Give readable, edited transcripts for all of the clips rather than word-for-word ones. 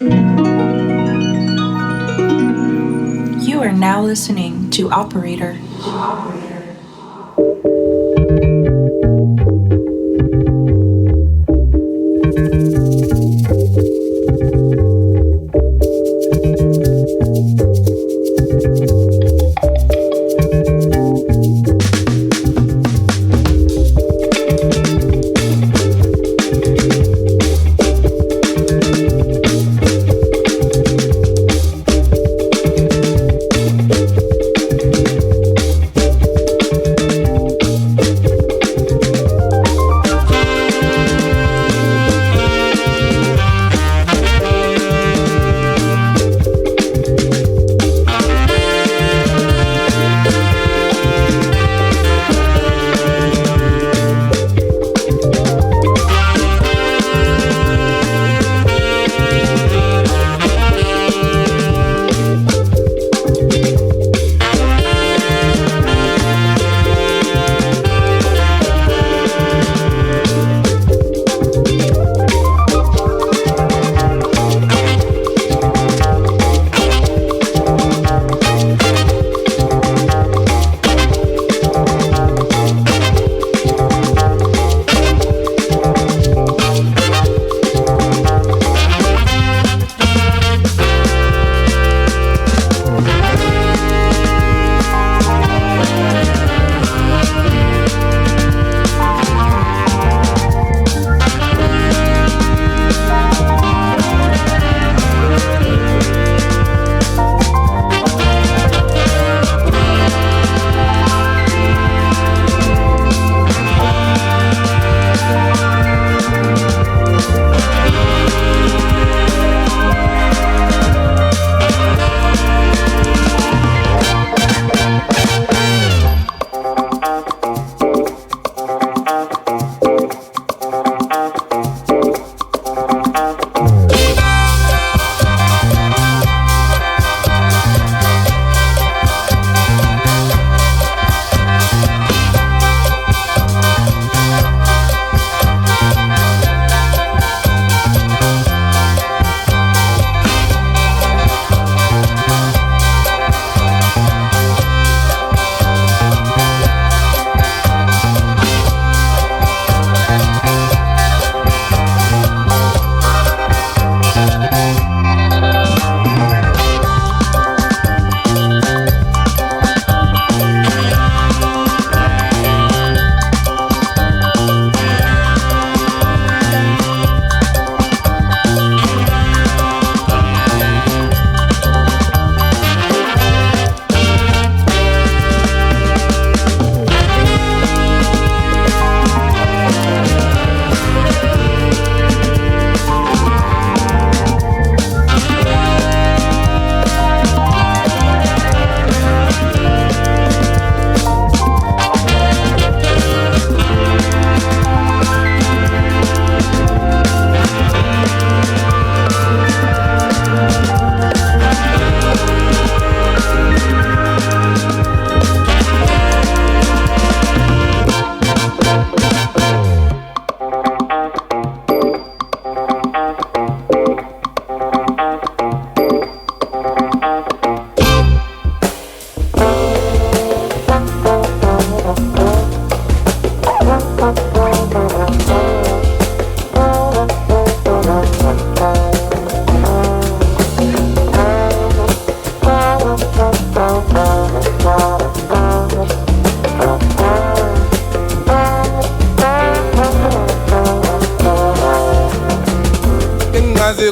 You are now listening to Operator.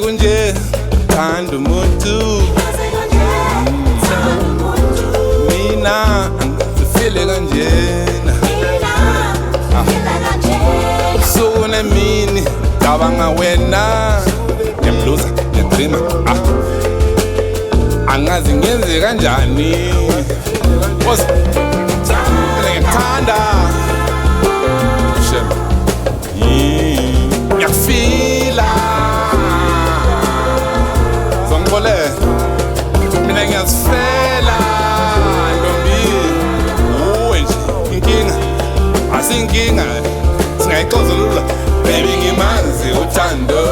kunje thanda umuntu mina angifile kanjena sune mini cabanga wena ngiyamluza ngiyadrima angazi ngenze kanjani boss ngiyakthanda ngiyafila zongibole mina ngiyazifela ntombi uwe nje inkinga asinkinga singayixazulula baby ngimanzi uthando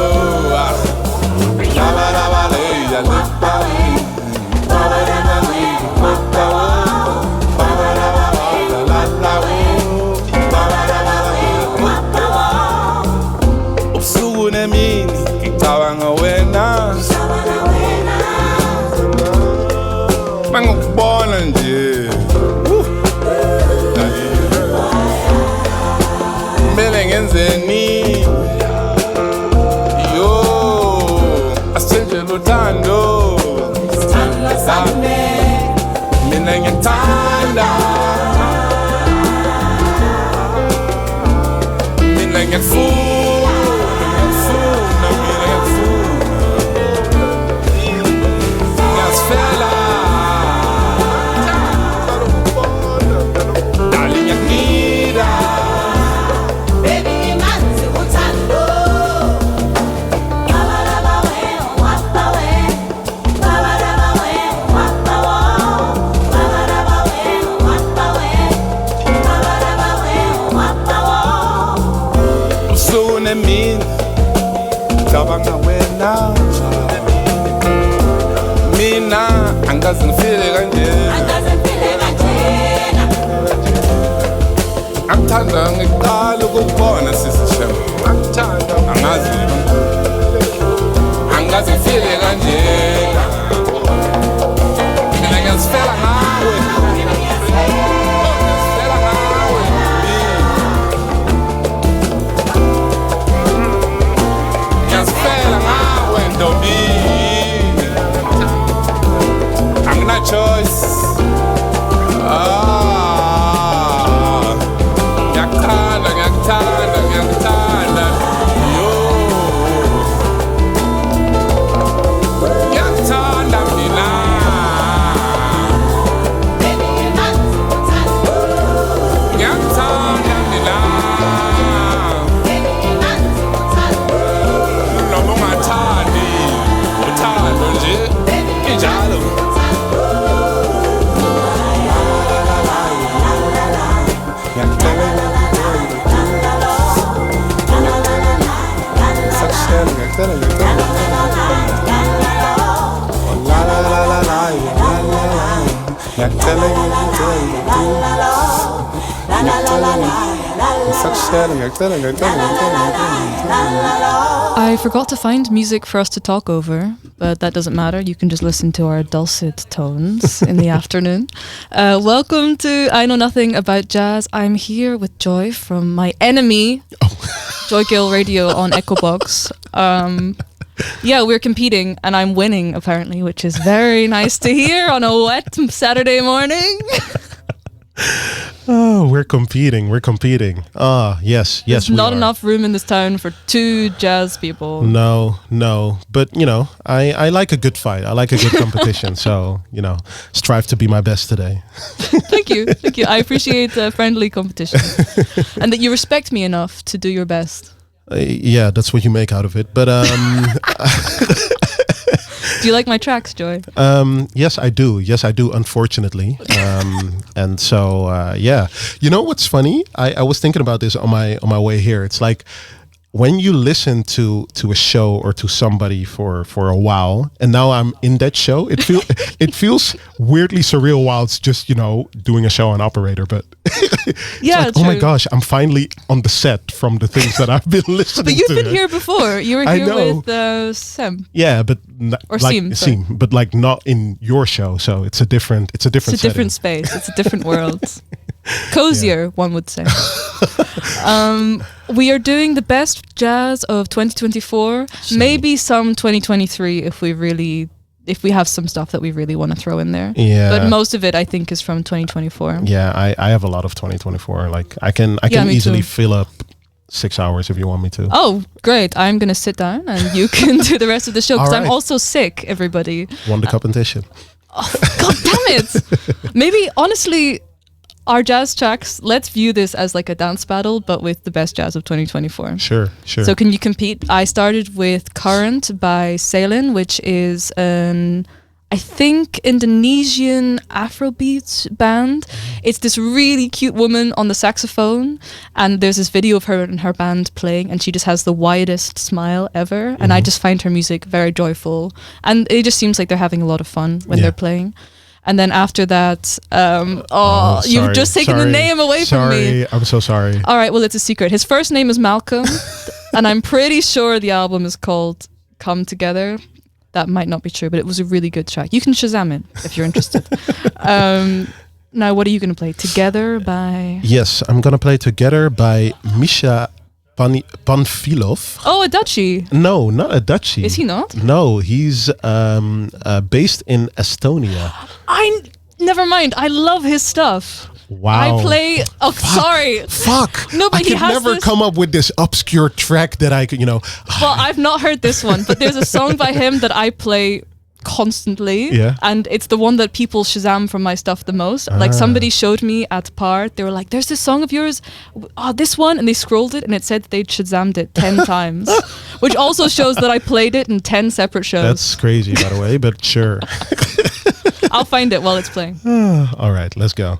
nini yo asithenje Wuthando mina ngithanda mina ngiyafuna ngiyasifela darling ngiyakida Baby Ngimanzi Wuthando Babaraba we wapa we Babaraba we wapa wo Babaraba we wapa we Babaraba we wapa wo usune mina cabanga wena mina angaze ngifile kanje Angazempile kanjena angithanda ngiqala ukubona sisishem angithanda angazi angaze ngifile kanje mina ngiyasifela ngawe ngiyasifela ngawe ngiyasifela ngawe ntombi angina choice ngiyakuthanda ngiyakuthanda ngiyakuthanda yo ngiyakuthanda mina Baby Ngimanzi Wuthando ngiyakuthanda mina Baby Ngimanzi Wuthando noma ungathandi uthando nje injalo I forgot to find music for us to talk over, but that doesn't matter. You can just listen to our dulcet tones in the afternoon. Welcome to I Know Nothing About Jazz. I'm here with Joy from my enemy, Joygail Radio on Echobox. Yeah, we're competing and I'm winning apparently, which is very nice to hear on a wet Saturday morning. Oh, we're competing. Ah, yes, There's we not are. enough room in this town for two jazz people. No. But, I like a good fight. I like a good competition. So, strive to be my best today. Thank you. I appreciate friendly competition and that you respect me enough to do your best. Yeah, that's what you make out of it. But, Do you like my tracks, Joy? yes, I do. Unfortunately. And so, yeah. You know what's funny? I was thinking about this on my way here. It's like when you listen to a show or to somebody for a while, and now I'm in that show, it feels weirdly surreal while it's just doing a show on Operator. But Yeah, like, oh my gosh, I'm finally on the set from the things that I've been listening But you've to. been here before. You were I here know. with Sem. Yeah, but Or like Seem, sorry. but like not in your show. So it's a different. It's a different. It's a different setting. space. It's a different world. Cozier, one would say. We are doing the best jazz of 2024. Maybe some 2023 if we have some stuff that we really want to throw in there. Yeah. But most of it, I think, is from 2024. Yeah, I have a lot of 2024. Like I can me easily too. fill up 6 hours if you want me to. Oh, great. I'm going to sit down and you can do the rest of the show because All I'm right. also sick, everybody. Won the competition. God damn it. Maybe, honestly, our jazz tracks, let's view this as like a dance battle, but with the best jazz of 2024. Sure. So can you compete? I started with Current by Salin, which is an, I think, Indonesian Afrobeats band. It's this really cute woman on the saxophone, and there's this video of her and her band playing, and she just has the widest smile ever. And I just find her music very joyful, and it just seems like they're having a lot of fun when they're playing. And then after that, you've just taken the name away from me. I'm so sorry. All right, well, it's a secret. His first name is Malcolm, and I'm pretty sure the album is called Come Together. That might not be true, but it was a really good track. You can Shazam it if you're interested. Now, what are you going to play? Together by... Yes, I'm going to play Together by Misha Panfilov. Oh, a Dutchie. No, not a Dutchie. Is he not? No, he's based in Estonia. Never mind. I love his stuff. Wow. I play. Oh, sorry. Fuck. No, but I he could has never this- come up with this obscure track that I could, Well, I've not heard this one, but there's a song by him that I play constantly. Yeah. And it's the one that people Shazam from my stuff the most. Like somebody showed me at Part, they were like, there's this song of yours, this one, and they scrolled it and it said they'd Shazammed it 10 times. Which also shows that I played it in 10 separate shows. That's crazy, by the way, but sure. I'll find it while it's playing. All right, let's go.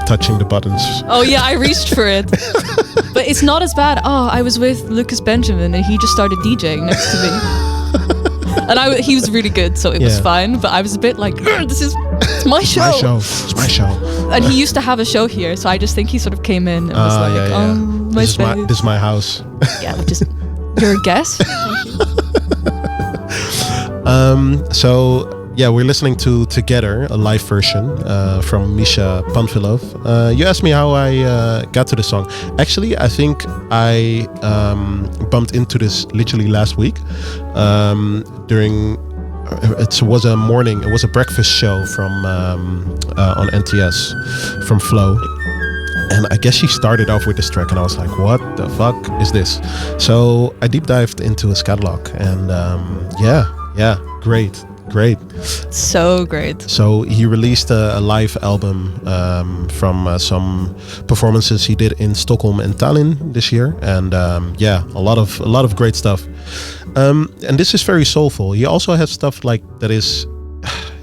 touching the buttons. Oh yeah, I reached for it. But it's not as bad. Oh, I was with Lucas Benjamin and he just started DJing next to me. And he was really good, so it was fine. But I was a bit like, it's my show. It's my show. And he used to have a show here, so I just think he sort of came in and was like, my space. This is my house. Yeah, just you're a guest. So yeah, we're listening to Together, a live version from Misha Panfilov. You asked me how I got to the song. Actually, I think I bumped into this literally last week during. It was a breakfast show from on NTS from Flo. And I guess she started off with this track, and I was like, "What the fuck is this?" So I deep dived into his catalog, and great. So great. So he released a live album from some performances he did in Stockholm and Tallinn this year, and a lot of great stuff. And this is very soulful. He also has stuff like that is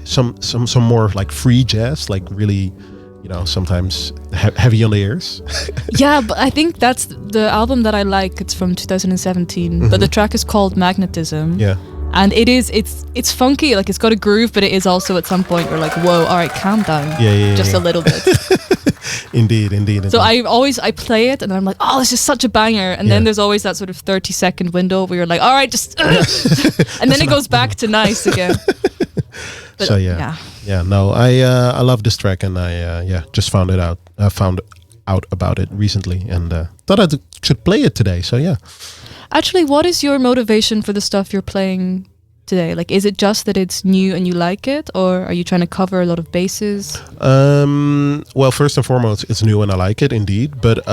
some more like free jazz, like really. Sometimes heavy on the ears. Yeah, but I think that's the album that I like. It's from 2017, but the track is called Magnetism. Yeah. And it's funky, like it's got a groove, but it is also at some point you're like, whoa, all right, calm down. Just a little bit. Indeed. So I play it and I'm like, oh, this is such a banger. And then there's always that sort of 30-second window where you're like, all right, just and then it goes back to nice again. But, so I love this track, and I just found out about it recently, and thought I should play it today. So yeah. Actually, what is your motivation for the stuff you're playing today? Like, is it just that it's new and you like it, or are you trying to cover a lot of bases? Well, first and foremost, it's new and I like it indeed. But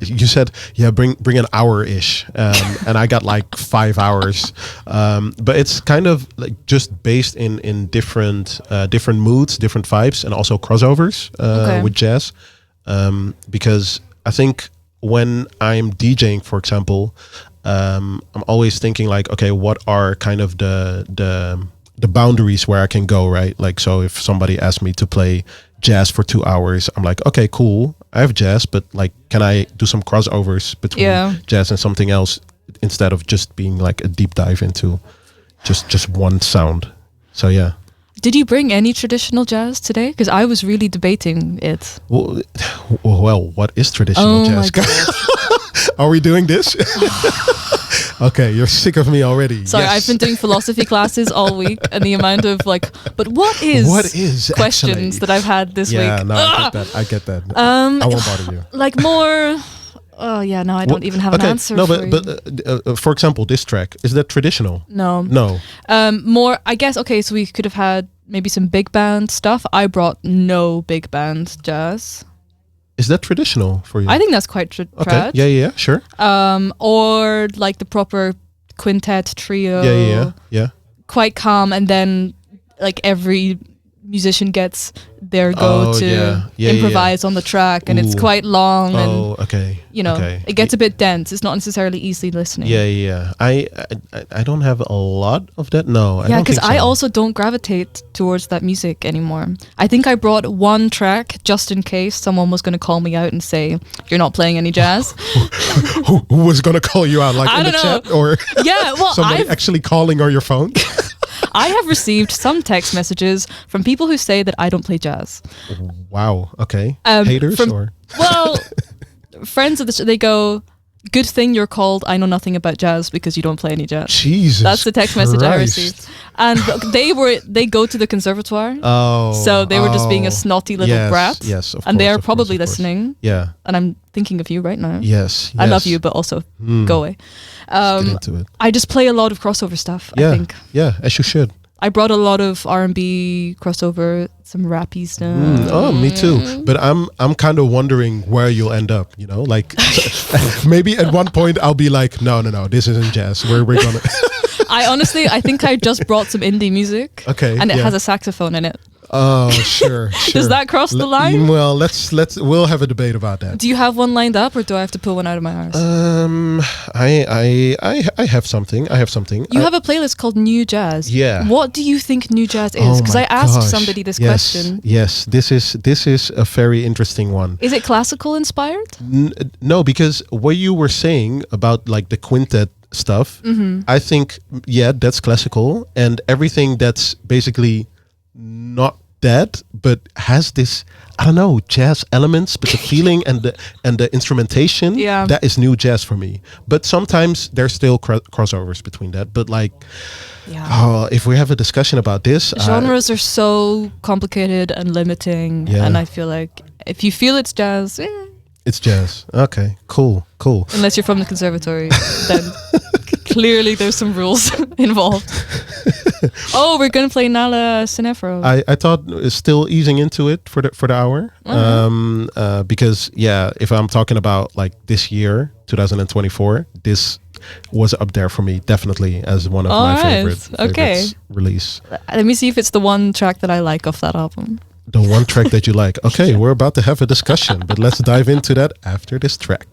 you said, bring an hour-ish, and I got like 5 hours. But it's kind of like just based in different moods, different vibes, and also crossovers with jazz. Because I think when I'm DJing, for example, I'm always thinking like, okay, what are kind of the boundaries where I can go, right? Like, so if somebody asks me to play jazz for 2 hours, I'm like, okay, cool, I have jazz, but like, can I do some crossovers between jazz and something else instead of just being like a deep dive into just one sound? So yeah. Did you bring any traditional jazz today? Because I was really debating it. Well, what is traditional jazz? My God. Are we doing this? Okay, you're sick of me already. Sorry, yes. I've been doing philosophy classes all week, and the amount of like, but what is questions actually that I've had this week? Yeah, no, I get that. I won't bother you. Like more. Oh yeah, no, I don't even have an answer. No, but for example, this track, is that traditional? No. More, I guess. Okay, so we could have had maybe some big band stuff. I brought no big band jazz. Is that traditional for you? I think that's quite okay. Yeah, sure. Or like the proper quintet trio. Yeah. Quite calm, and then like every musician gets their go to improvise on the track, and it's quite long. And okay. It gets a bit dense. It's not necessarily easy listening. Yeah. I don't have a lot of that. No. Yeah, because I also don't gravitate towards that music anymore. I think I brought one track just in case someone was going to call me out and say, "You're not playing any jazz." who was going to call you out? Like I in the chat, or somebody actually calling on your phone? I have received some text messages from people who say that I don't play jazz. Wow. Okay. Haters or? Well, friends of the show, they go, "Good thing you're called I know nothing about jazz because you don't play any jazz." Jesus. That's the text message I received. And they go to the conservatoire. Oh. So they were just being a snotty little brat. Yes, of course. And they are probably listening. Yeah. And I'm thinking of you right now. Yes. I love you, but also go away. Let's get into it. I just play a lot of crossover stuff, I think. Yeah, as you should. I brought a lot of R&B crossover, some rappy stuff. Me too. But I'm kind of wondering where you'll end up. Like maybe at one point I'll be like, no, this isn't jazz. We're gonna. I think I just brought some indie music. Okay. And it has a saxophone in it. Oh, sure. Does that cross the line? Well, we'll have a debate about that. Do you have one lined up, or do I have to pull one out of my arse? I have something. You have a playlist called New Jazz. Yeah. What do you think New Jazz is? Oh Because my I asked gosh. somebody this Yes, question. Yes, this is a very interesting one. Is it classical inspired? No, because what you were saying about like the quintet stuff, I think that's classical, and everything that's basically not that, but has this, I don't know, jazz elements, but the feeling and the instrumentation, Yeah. that is new jazz for me. But sometimes there's still crossovers between that. But like, if we have a discussion about this, Genres are so complicated and limiting, Yeah. and I feel like if you feel it's jazz, it's jazz. Okay, cool. unless you're from the conservatory, then clearly there's some rules involved. Oh, we're gonna play Nala Sinephro. I thought still easing into it for the hour, because if I'm talking about like this year, 2024, this was up there for me definitely as one of my favorites release. Let me see if it's the one track that I like off that album. The one track that you like. Okay, we're about to have a discussion, but let's dive into that after this track.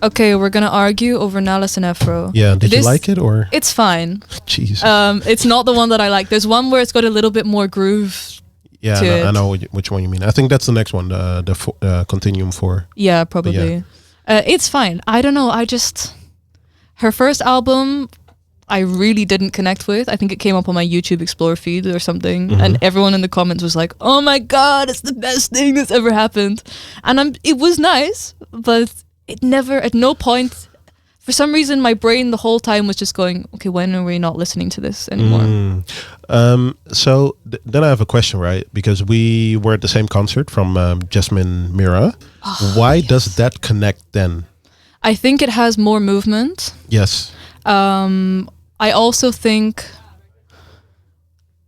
Okay, we're gonna argue over Nala Sinephro. Yeah, did you This- like it or? It's fine. Jeez. It's not the one that I like. There's one where it's got a little bit more groove. Yeah, to no, I it. know which one you mean. I think that's the next one, the Continuum 4. Yeah, probably. It's fine. I don't know. Her first album, I really didn't connect with. I think it came up on my YouTube Explore feed or something, and everyone in the comments was like, "Oh my god, it's the best thing that's ever happened," and it was nice, but it never, at no point. For some reason, my brain the whole time was just going, okay, when are we not listening to this anymore? So then I have a question, right? Because we were at the same concert from Jasmine Mira. Why does that connect then? I think it has more movement. Yes. I also think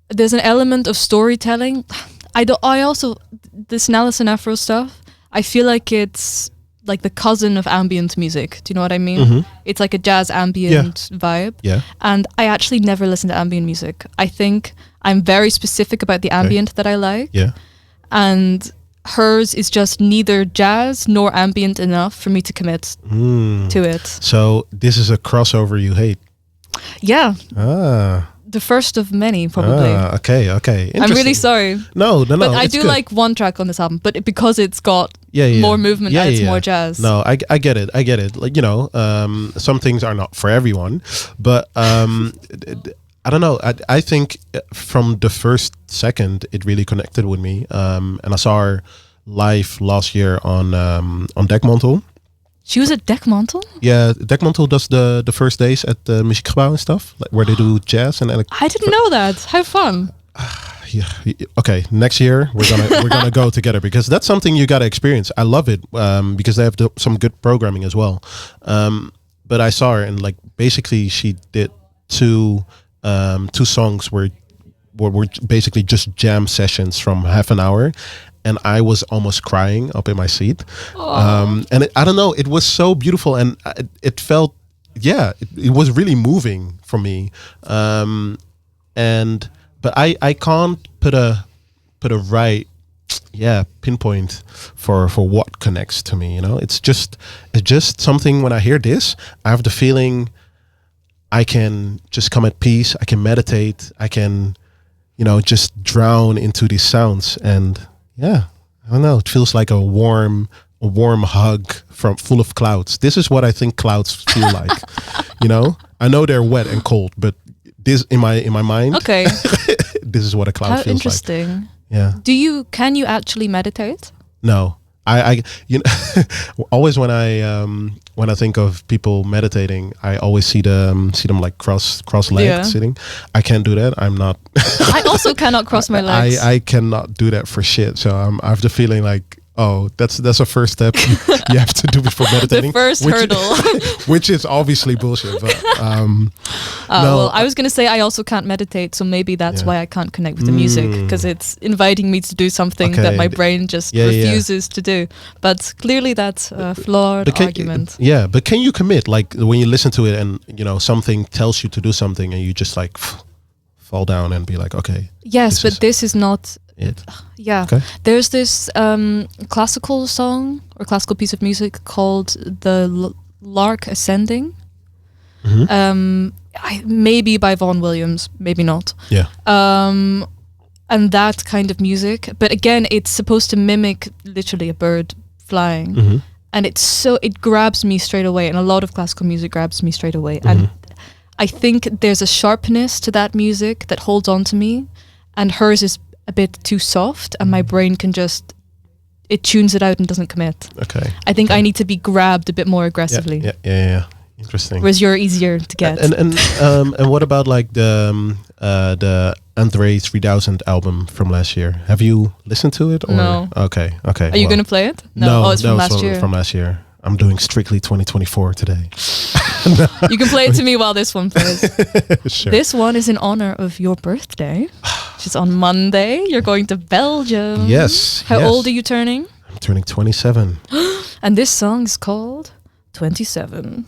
there's an element of storytelling. I also, this Nala Sinephro stuff, I feel like it's like the cousin of ambient music. Do you know what I mean? It's like a jazz ambient vibe. Yeah. And I actually never listen to ambient music. I think I'm very specific about the ambient that I like. Yeah. And hers is just neither jazz nor ambient enough for me to commit to it. So this is a crossover you hate. Yeah. Ah. The first of many, probably. Okay. I'm really sorry. No. But I it's do good. like one track on this album, but because it's got yeah. more movement and it's more jazz. No, I get it. Like, some things are not for everyone, but I don't know. I think from the first second it really connected with me. And I saw her live last year on Dekmantel. She was at Dekmantel? Yeah, Dekmantel does the first days at the Muziekgebouw and stuff, like where they do jazz and I didn't know that. How fun. Yeah. Okay. Next year we're gonna go together because that's something you gotta experience. I love it because they have some good programming as well. But I saw her and like basically she did two songs were basically just jam sessions from half an hour, and I was almost crying up in my seat. And I don't know, it was so beautiful and it felt it was really moving for me. But I can't put a right pinpoint for what connects to me, it's just something. When I hear this, I have the feeling I can just come at peace, I can meditate, I can just drown into these sounds, and I don't know, it feels like a warm hug full of clouds. This is what I think clouds feel like. I know they're wet and cold, but this in my mind, Okay. this is what a cloud How feels interesting. like. Yeah. Can you actually meditate? No. I always when I think of people meditating, I always see them like cross-legged sitting. I can't do that. I'm not. I also cannot cross my legs. I cannot do that for shit. So I have the feeling like, oh, that's a first step you have to do before meditating. The first hurdle. Which is obviously bullshit. But, well, I was going to say I also can't meditate, so maybe that's why I can't connect with the music, because it's inviting me to do something that my brain just refuses to do. But clearly that's a flawed argument. Yeah, but can you commit? Like when you listen to it and, something tells you to do something and you just like fall down and be like, okay. Yes, but this is not... It. Yeah. Okay. There's this classical song or classical piece of music called The Lark Ascending. Maybe by Vaughan Williams, maybe not. Yeah. And that kind of music. But again, it's supposed to mimic literally a bird flying. And it grabs me straight away. And a lot of classical music grabs me straight away. And I think there's a sharpness to that music that holds on to me. And hers is a bit too soft, and my brain can it tunes it out and doesn't commit. Okay. I think I need to be grabbed a bit more aggressively. Yeah. Interesting. Whereas you're easier to get. And what about like the Andre 3000 album from last year? Have you listened to it? Or? No. Okay. Are you going to play it? No. Oh, it's from last year. From last year. I'm doing strictly 2024 today. You can play it to me while this one plays. Sure. This one is in honor of your birthday, which is on Monday. You're going to Belgium. Yes. How old are you turning? I'm turning 27. And this song is called 27.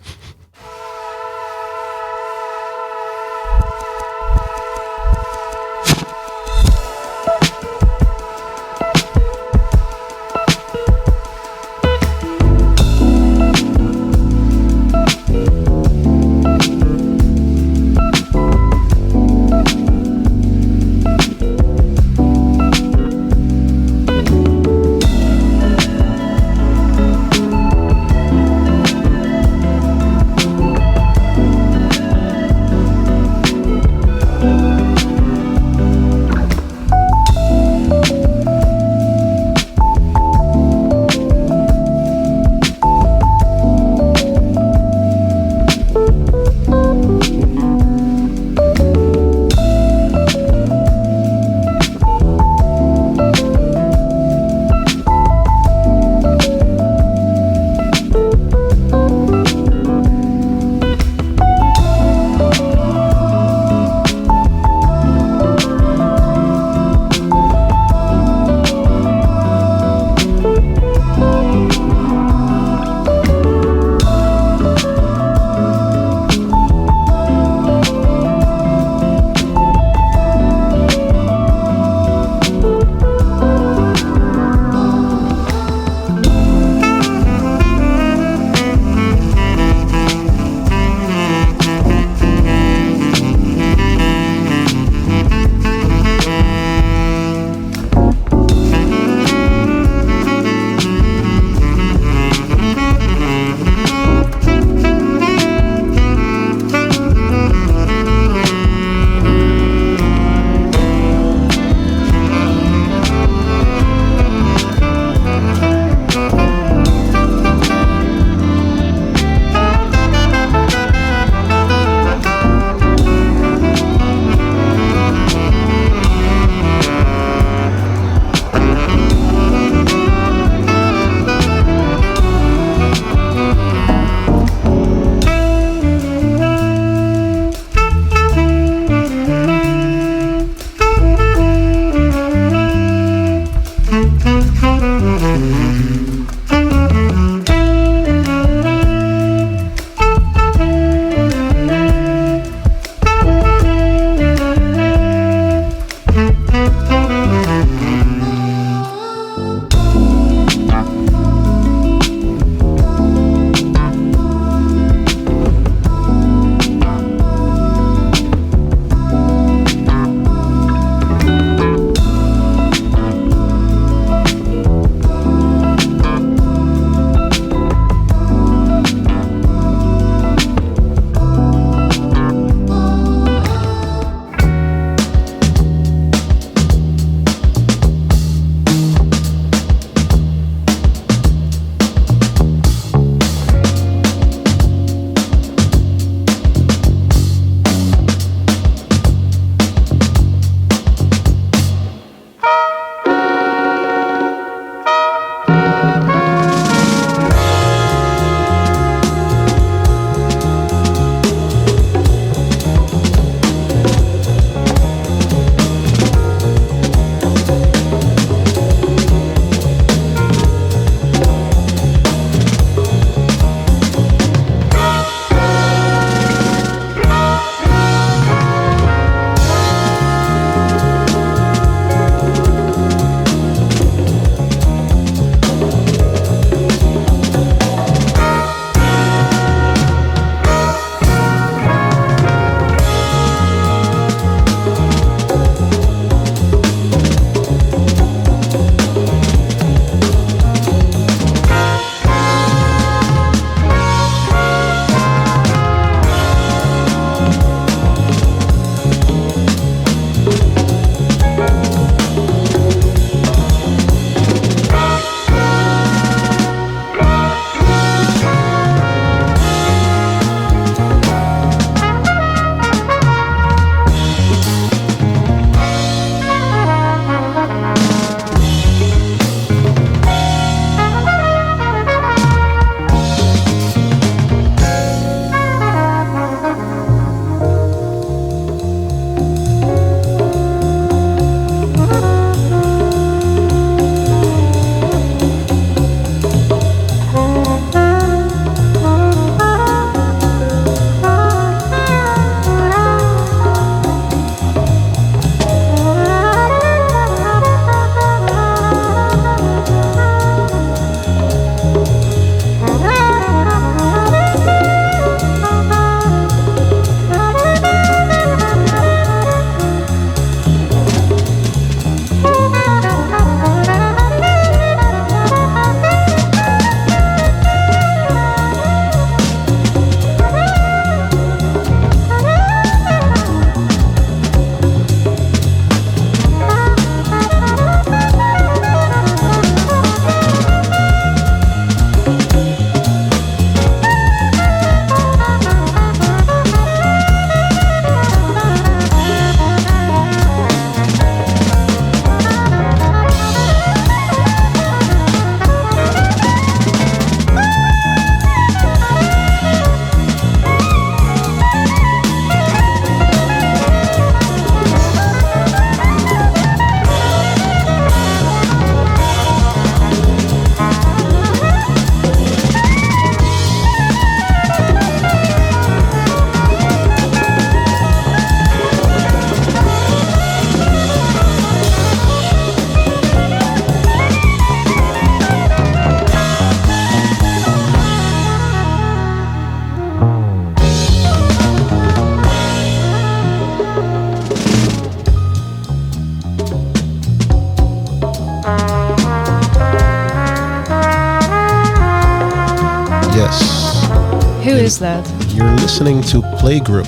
is that? You're listening to Playgroup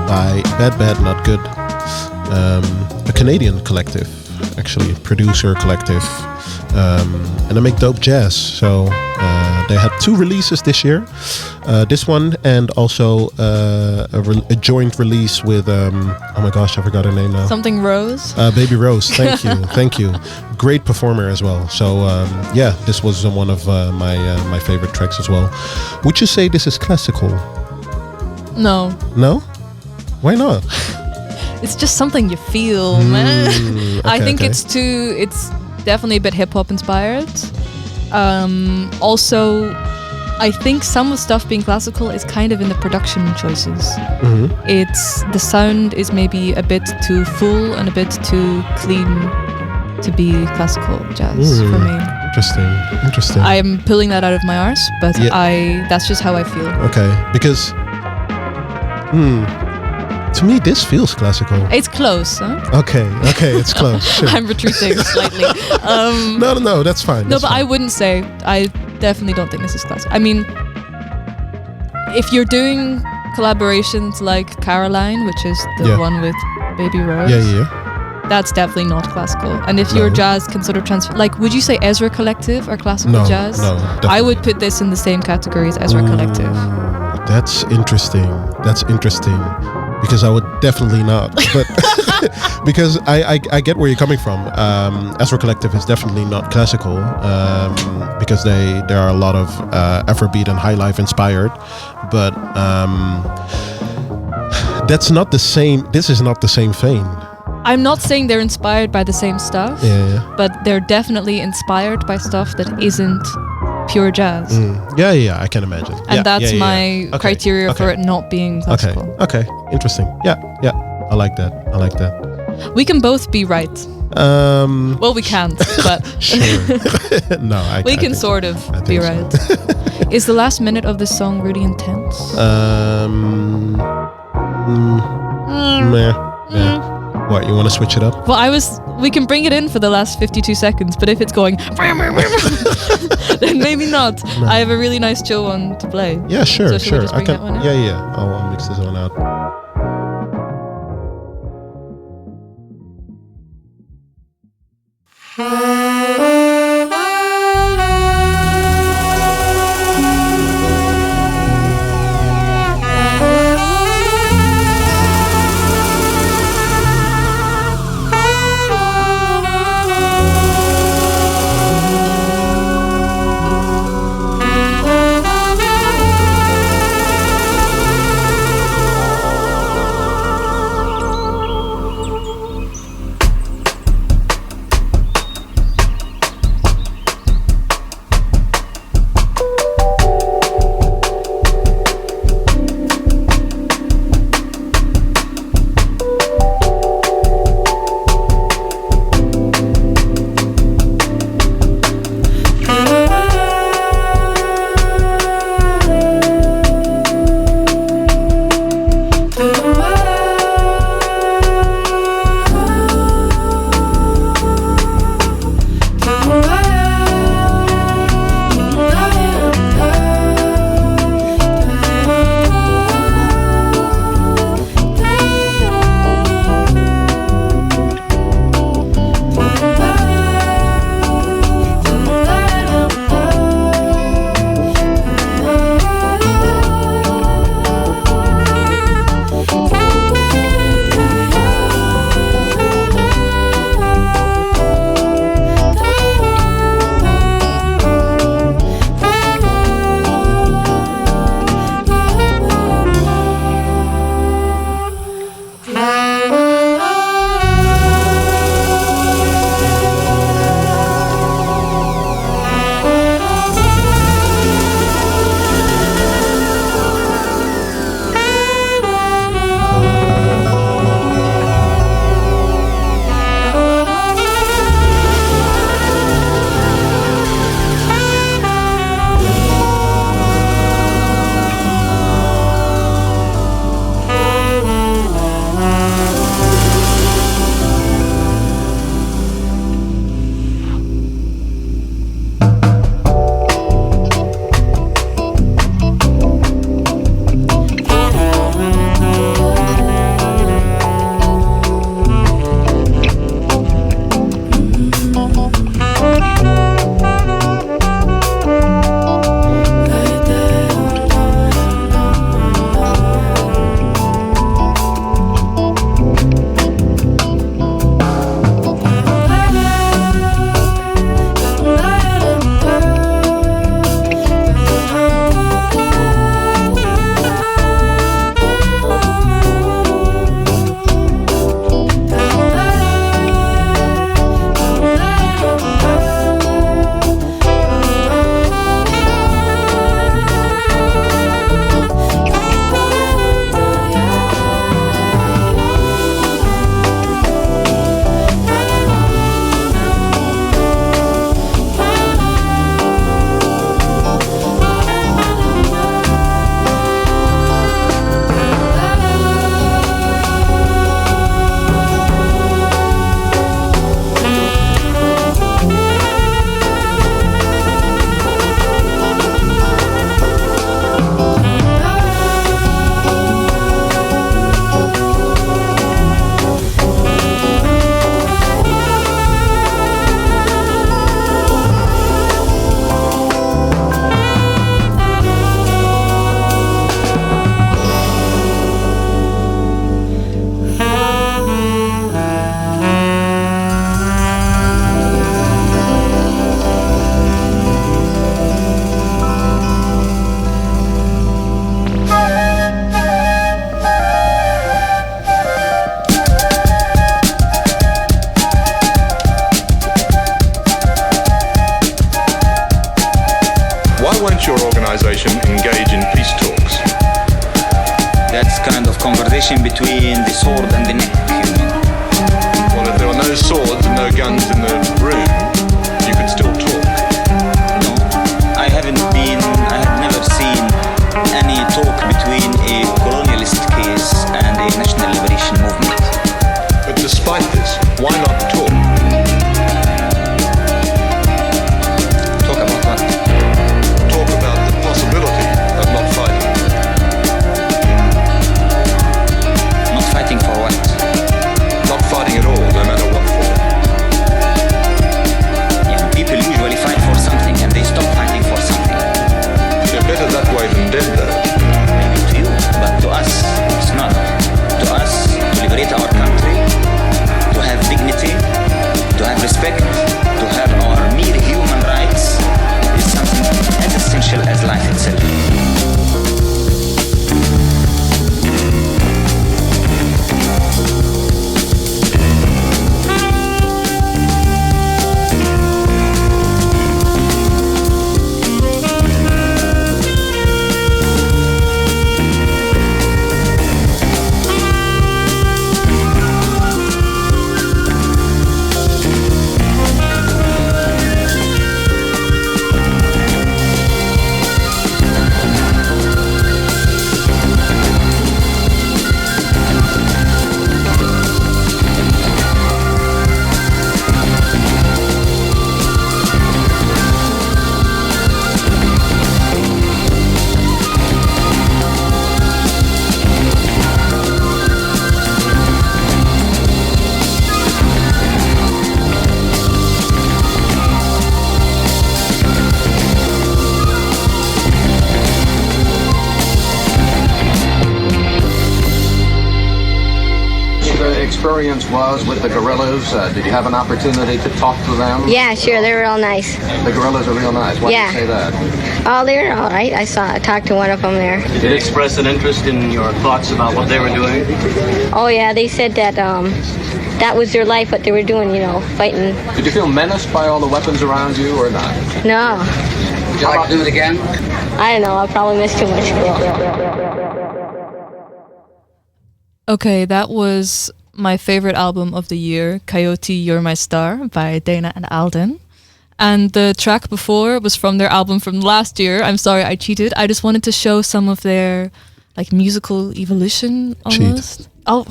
by Bad Bad Not Good, a Canadian collective, actually, producer collective, and they make dope jazz. So they had 2 releases this year, this one and also a joint release with oh my gosh, I forgot her name now. Something Rose? Baby Rose. Thank you, thank you. Great performer as well. So yeah, this was one of my favorite tracks as well. Would you say this is classical? No. No? Why not? It's just something you feel, man. I think okay. it's definitely a bit hip-hop inspired. Also, I think some of the stuff being classical is kind of in the production choices. It's the sound is maybe a bit too full and a bit too clean to be classical jazz for me. Interesting. I'm pulling that out of my arse, but Yeah. that's just how I feel. Okay, because to me this feels classical. It's close, huh? Okay, it's close. Sure. I'm retreating slightly. No, that's fine. No, that's but fine. I wouldn't say. I definitely don't think this is classical. I mean, if you're doing collaborations like Caroline, which is the one with Baby Rose, that's definitely not classical. And if your jazz can sort of transfer, like, would you say Ezra Collective or classical jazz? No, I would put this in the same category as Ezra Collective. That's interesting. Because I would definitely not, but because I get where you're coming from. Ezra Collective is definitely not classical because there are a lot of Afrobeat and highlife inspired, but that's not the same. This is not the same vein. I'm not saying they're inspired by the same stuff, but they're definitely inspired by stuff that isn't pure jazz. Yeah, I can imagine. And that's my Okay, criteria for it not being classical. Okay, interesting. Yeah, I like that. We We can both be right. Well, we can't, but Sure. No, I we can think sort of I think be so. right. Is the last minute of this song really intense? Meh. What, you want to switch it up? Well, we can bring it in for the last 52 seconds, but if it's going, then maybe not. No. I have a really nice chill one to play. Yeah, sure. So should we just bring that one in? Yeah. I'll mix this one out. conversation between the sword and the neck human. Well, if there were no swords and no guns in the room, you could still talk. No, I have never seen any talk between a colonialist case and a national liberation movement. But despite this, why not talk? Talk about what? Talk about the possibility of not fighting. Not fighting for what? Not fighting at all, no matter what for. Yeah, people usually fight for something and they stop fighting for something. They're better that way than dead, though. Maybe to you, but to us, it's not. To us, to liberate our country, to have dignity, to have respect, to have our mere human rights is something as essential as life itself. Experience was with the gorillas? Did you have an opportunity to talk to them? Yeah, sure. They were all nice. The gorillas are real nice. Why Yeah. do you say that? Oh, they were all right. I talked to one of them there. Did it express an interest in your thoughts about what they were doing? Oh, yeah. They said that that was their life, what they were doing, fighting. Did you feel menaced by all the weapons around you or not? No. Would you like to do it again? I don't know. I probably missed too much. Okay, that was my favorite album of the year, Coyote, You're My Star by Dana and Alden. And the track before was from their album from last year. I'm sorry, I cheated. I just wanted to show some of their musical evolution almost. Oh,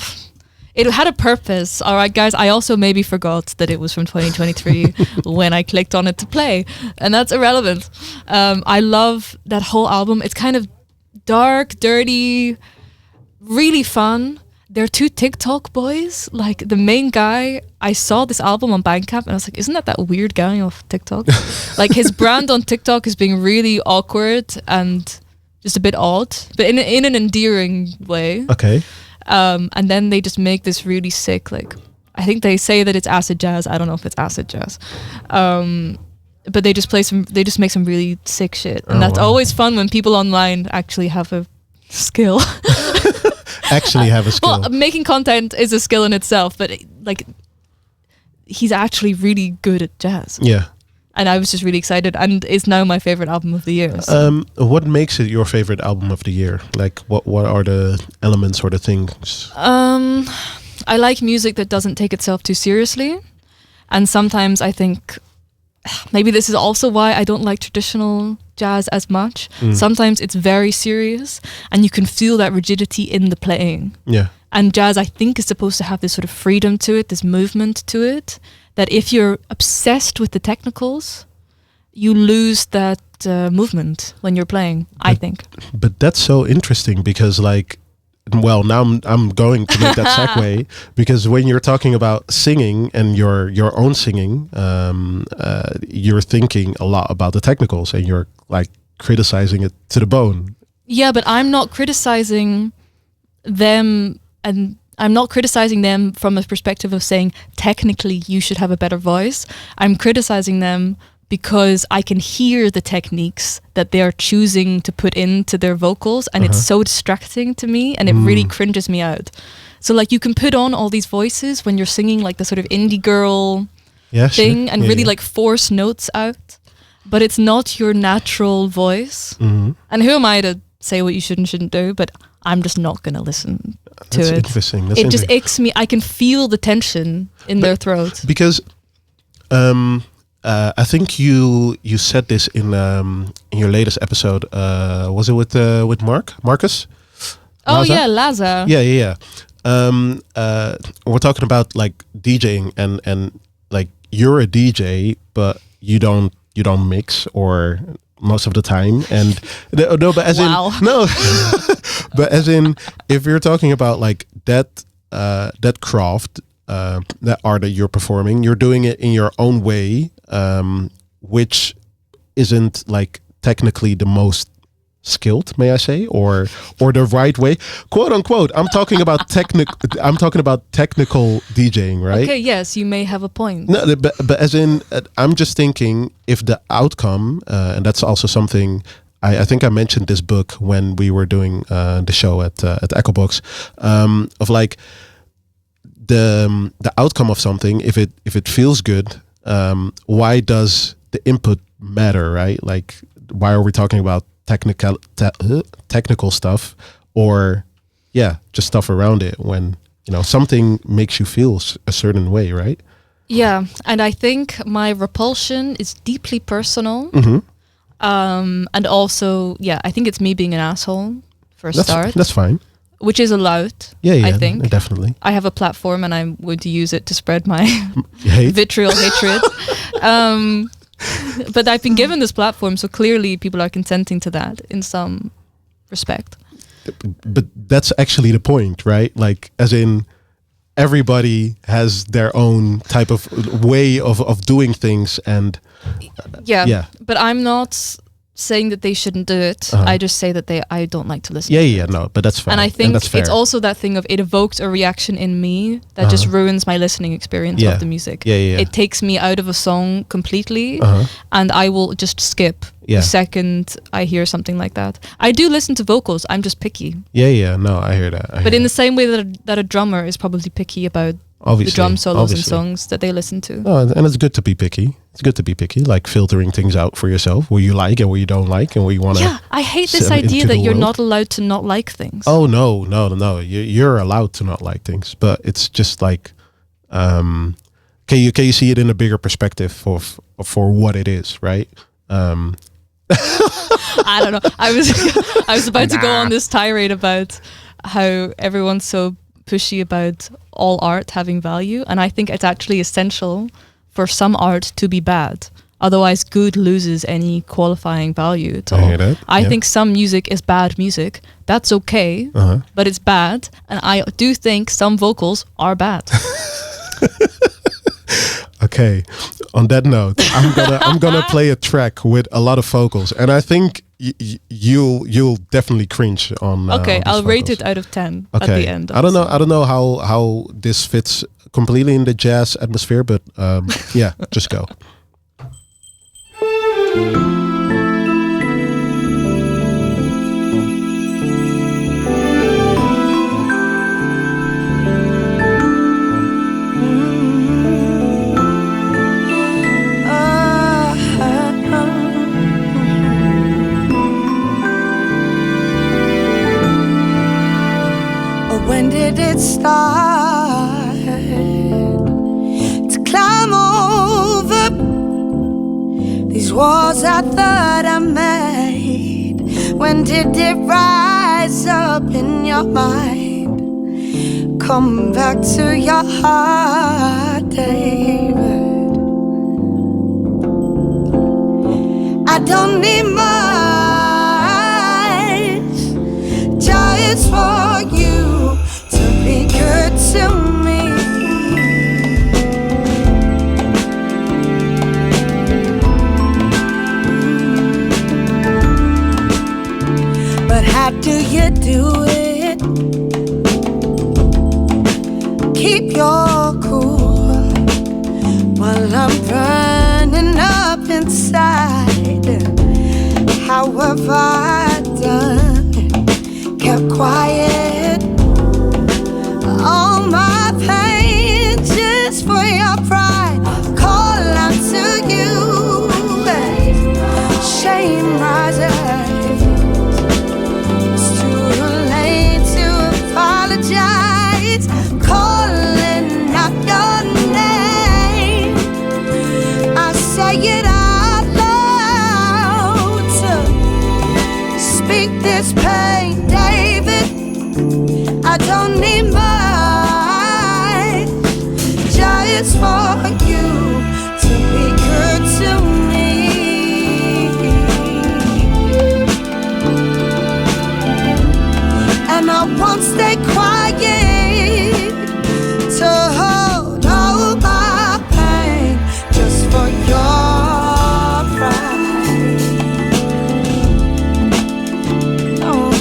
it had a purpose. All right, guys, I also maybe forgot that it was from 2023 when I clicked on it to play. And that's irrelevant. I love that whole album. It's kind of dark, dirty, really fun. They're two TikTok boys. Like the main guy, I saw this album on Bandcamp and I was like, isn't that weird guy off TikTok? Like his brand on TikTok is being really awkward and just a bit odd, but in an endearing way. Okay. And then they just make this really sick, I think they say that it's acid jazz. I don't know if it's acid jazz. But they just make some really sick shit. And that's always fun when people online actually have a skill. Actually have a skill. Well, making content is a skill in itself, but he's actually really good at jazz. Yeah. And I was just really excited, and it's now my favorite album of the year. So. What makes it your favorite album of the year? What are the elements or the things? I like music that doesn't take itself too seriously, and sometimes I think maybe this is also why I don't like traditional jazz as much. Sometimes it's very serious and you can feel that rigidity in the playing. Yeah. And jazz, I think, is supposed to have this sort of freedom to it, this movement to it, that if you're obsessed with the technicals, you lose that movement when you're playing, I think. But that's so interesting because now I'm going to make that segue because when you're talking about singing and your own singing, you're thinking a lot about the technicals and you're criticizing it to the bone. Yeah, but I'm not criticizing them, and I'm not criticizing them from a perspective of saying technically you should have a better voice. I'm criticizing them because I can hear the techniques that they're choosing to put into their vocals, and it's so distracting to me, and it really cringes me out. So you can put on all these voices when you're singing the sort of indie girl thing, and really force notes out, but it's not your natural voice. And who am I to say what you should and shouldn't do? But I'm just not going to listen to That's it. interesting. That's It just interesting. aches me. I can feel the tension in their throat. Because I think you said this in your latest episode. Was it with Marcus? Oh Laza? yeah, Laza. Yeah. We're talking about like DJing and like you're a DJ, but you don't mix or most of the time. And no, but as Wow. in no, but as in if you're talking about like that craft, that art that you're performing, you're doing it in your own way, which isn't like technically the most skilled, may I say, or the right way, quote unquote. I'm talking about technical DJing, right? Okay, yes, you may have a point. No, but as in, I'm just thinking if the outcome, and that's also something. I think I mentioned this book when we were doing the show at Echobox, of like the outcome of something. If it feels good, why does the input matter, right? Like, why are we talking about technical stuff, or just stuff around it when something makes you feel a certain way, right? Yeah, and I think my repulsion is deeply personal. Mm-hmm. And also, I think it's me being an asshole for a start. That's fine. Which is allowed. Yeah, I think definitely. I have a platform, and I'm going to use it to spread my Hate. vitriol hatred. But I've been given this platform, so clearly people are consenting to that in some respect. But that's actually the point, right? Like, as in, everybody has their own type of way of doing things, and yeah. But I'm not saying that they shouldn't do it. I just say that I don't like to listen to it. No, but that's fine. And I think that's fair. it's also that thing of it evokes a reaction in me that just ruins my listening experience of the music. It takes me out of a song completely, and I will just skip the second I hear something like that. I do listen to vocals. I'm just picky. No, I hear that. But in the same way that a drummer is probably picky about the drum solos and songs that they listen to. And it's good to be picky. It's good to be picky, like filtering things out for yourself, what you like and what you don't like, and what you want to. Yeah, I hate this idea that you're not allowed to not like things. Oh no! You're allowed to not like things, but it's just like, can you see it in a bigger perspective for what it is, right? I don't know. I was about to go on this tirade about how everyone's so pushy about all art having value, and I think it's actually essential for some art to be bad. Otherwise, good loses any qualifying value at all. I hear that. I think some music is bad music. That's okay, but it's bad, and I do think some vocals are bad. Okay. On that note, I'm gonna play a track with a lot of vocals, and I think you'll definitely cringe on. Okay, I'll vocals. rate it out of 10 at the end. I don't know how this fits completely in the jazz atmosphere, but just go. When did it start to climb over these walls I thought I made? When did it rise up in your mind? Come back to your heart, David. I don't need much just for you to be good to me. But how do you do it? Keep your cool while I'm burning up inside. How have I done? Kept quiet. All my pain just for your pride. Call out to you. Shame rises. It's too late to apologize. it's for you to be good to me. And I won't stay quiet to hold all my pain just for your pride. Oh,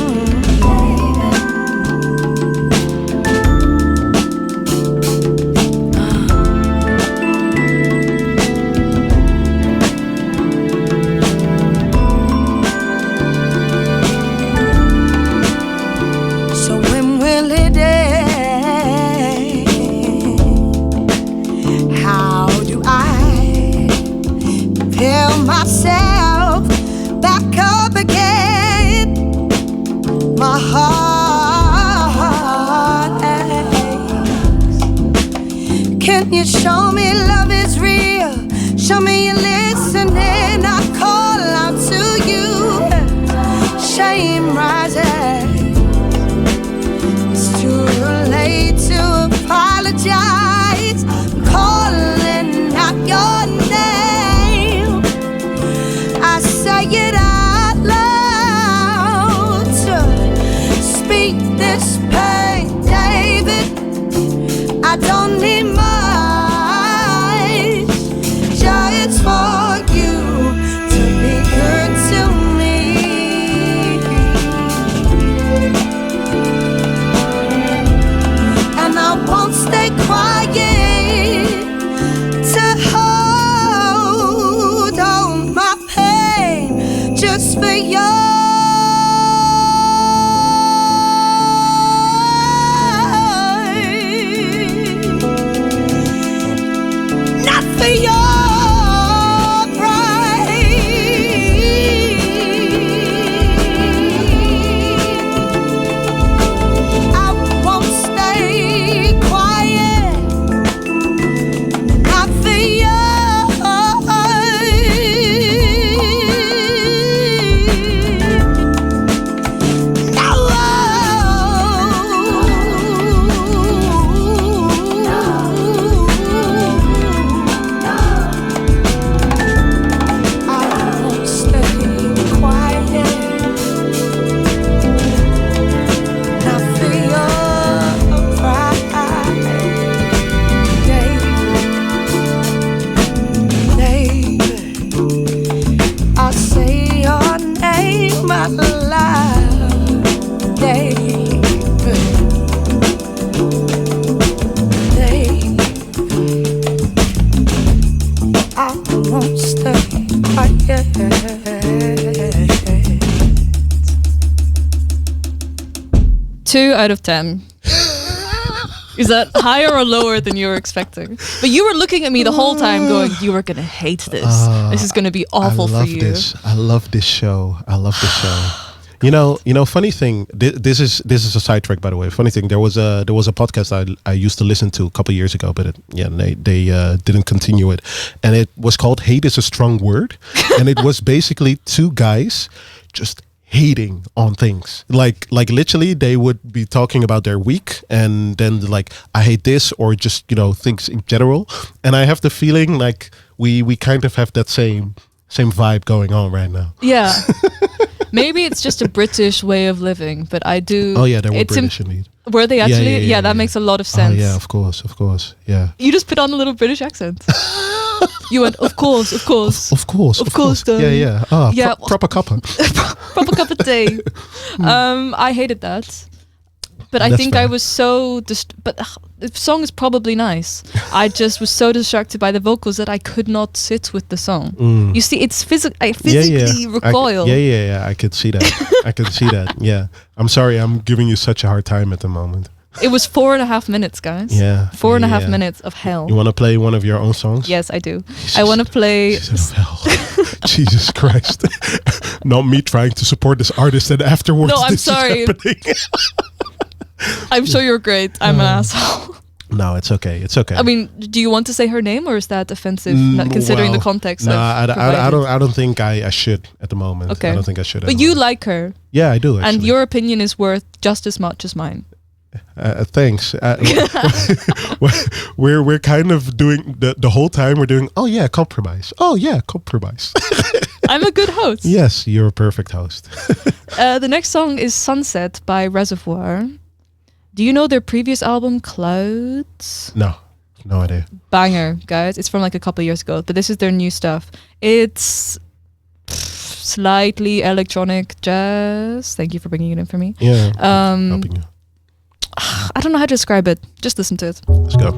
so when will it end? How do I fill myself back up again? My heart aches. Can you show me love is real? Show me you're listening. I call out to you. Shame rises. It's too late to apologize. I'm calling out your name. I say it out loud to speak this pain, David. I don't need much, just for you to be good to me. And I won't stay quiet to hold on my pain just for you. Not for your pride. I won't stay quiet. Not for you. Two out of 10. Is that higher or lower than you were expecting? But you were looking at me the whole time going, you are going to hate this. This is going to be awful for you. I love this show. I love this show. You know, funny thing. This is a sidetrack, by the way. Funny thing. There was a podcast I used to listen to a couple years ago, but they didn't continue it, and it was called "Hate is a Strong Word," and it was basically two guys just hating on things. Like literally, they would be talking about their week, and then like, I hate this, or just things in general. And I have the feeling like we kind of have that same vibe going on right now. Yeah. Maybe it's just a British way of living, but I do. Oh yeah, they were British indeed. Were they actually? Yeah, that makes a lot of sense. Oh yeah, of course, yeah. You just put on a little British accent. You went, of course. Of course. Yeah. Ah, yeah. Proper cuppa. Proper cup of tea. I hated that. But I think I was so... but the song is probably nice. I just was so distracted by the vocals that I could not sit with the song. You see, it's I physically recoil. I could see that. I could see that. Yeah. I'm sorry, I'm giving you such a hard time at the moment. It was 4.5 minutes, guys. Yeah. 4.5 minutes of hell. You want to play one of your own songs? Yes, I do. I want to play... Jesus Christ. Not me trying to support this artist and afterwards no, I'm this sorry. is happening. I'm sure you're great. I'm an asshole. No, it's okay. It's okay. I mean, do you want to say her name, or is that offensive, considering the context? No, I don't think I should at the moment. Okay. I don't think I should. But you like her. Yeah, I do. Actually. And your opinion is worth just as much as mine. Thanks. We're kind of doing the whole time. We're doing. Oh yeah, compromise. Oh yeah, compromise. I'm a good host. Yes, you're a perfect host. The next song is Sunset by Resavoir. Do you know their previous album, Clouds? No idea. Banger, guys. It's from like a couple of years ago, but this is their new stuff. It's slightly electronic jazz. Thank you for bringing it in for me. Yeah, helping you. I don't know how to describe it. Just listen to it. Let's go.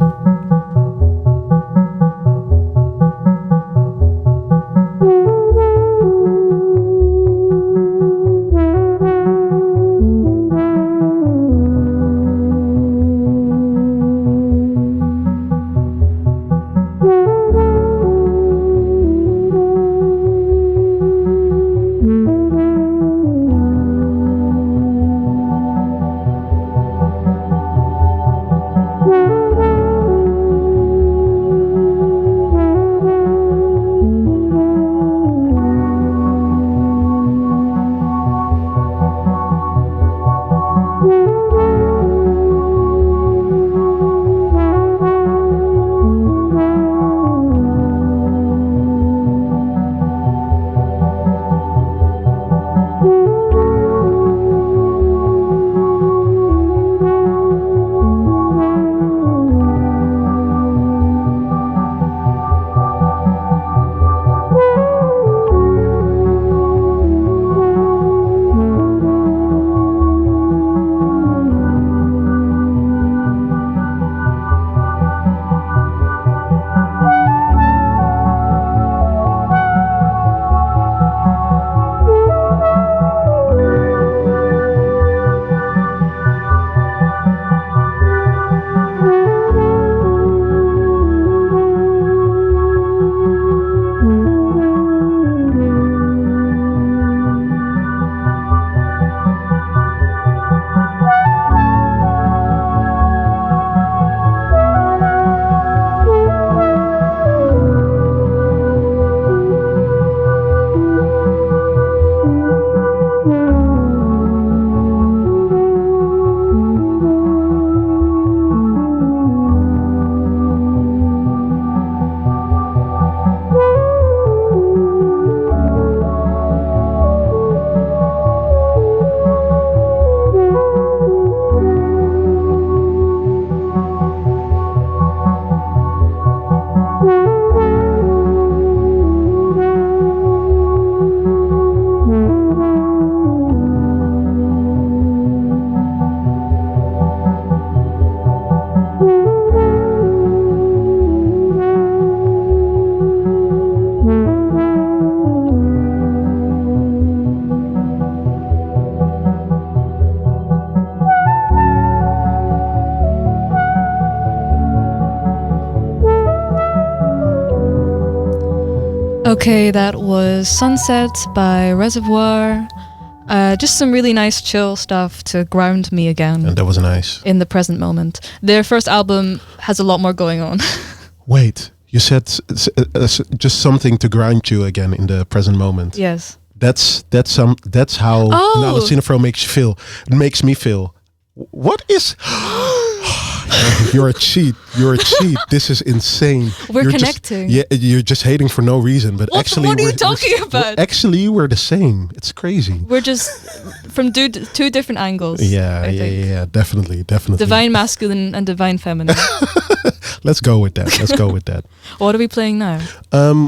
Okay, that was Sunset by Resavoir. Just some really nice chill stuff to ground me again. And that was nice. In the present moment. Their first album has a lot more going on. Wait, you said just something to ground you again in the present moment. Yes. That's how now Sinephro makes you feel. It makes me feel. What is? You're a cheat. This is insane. We're connecting. You're just hating for no reason. But actually, what are you talking about? Actually, we're the same. It's crazy. We're just from two different angles. Yeah. Definitely. Divine masculine and divine feminine. Let's go with that. What are we playing now?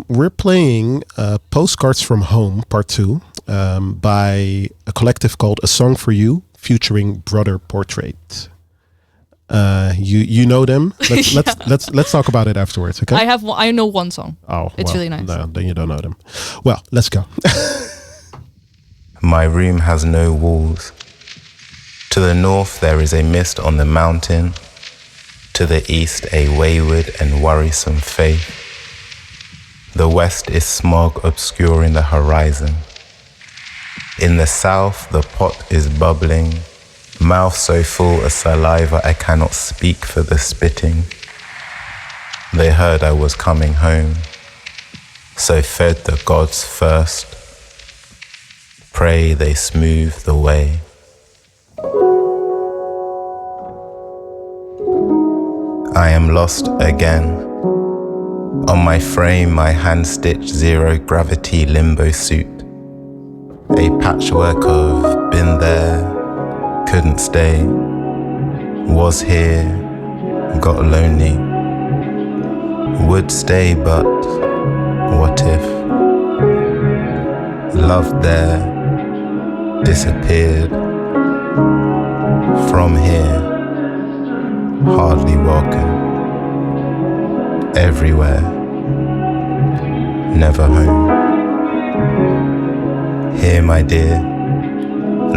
We're playing Postcards from Home, Part 2, by a collective called A Song for You, featuring Brother Portrait. You know them. Let's talk about it afterwards. Okay. I know one song. Oh, it's really nice. No, then you don't know them. Well, let's go. My room has no walls. To the north there is a mist on the mountain. To the east a wayward and worrisome faith. The west is smog obscuring the horizon. In the south the pot is bubbling. Mouth so full of saliva I cannot speak for the spitting. They heard I was coming home, so fed the gods first. Pray they smooth the way. I am lost again. On my frame, my hand-stitched zero gravity limbo suit. A patchwork of been there, couldn't stay, was here, got lonely. Would stay, but what if? Loved there, disappeared. From here, hardly welcome. Everywhere, never home. Here, my dear,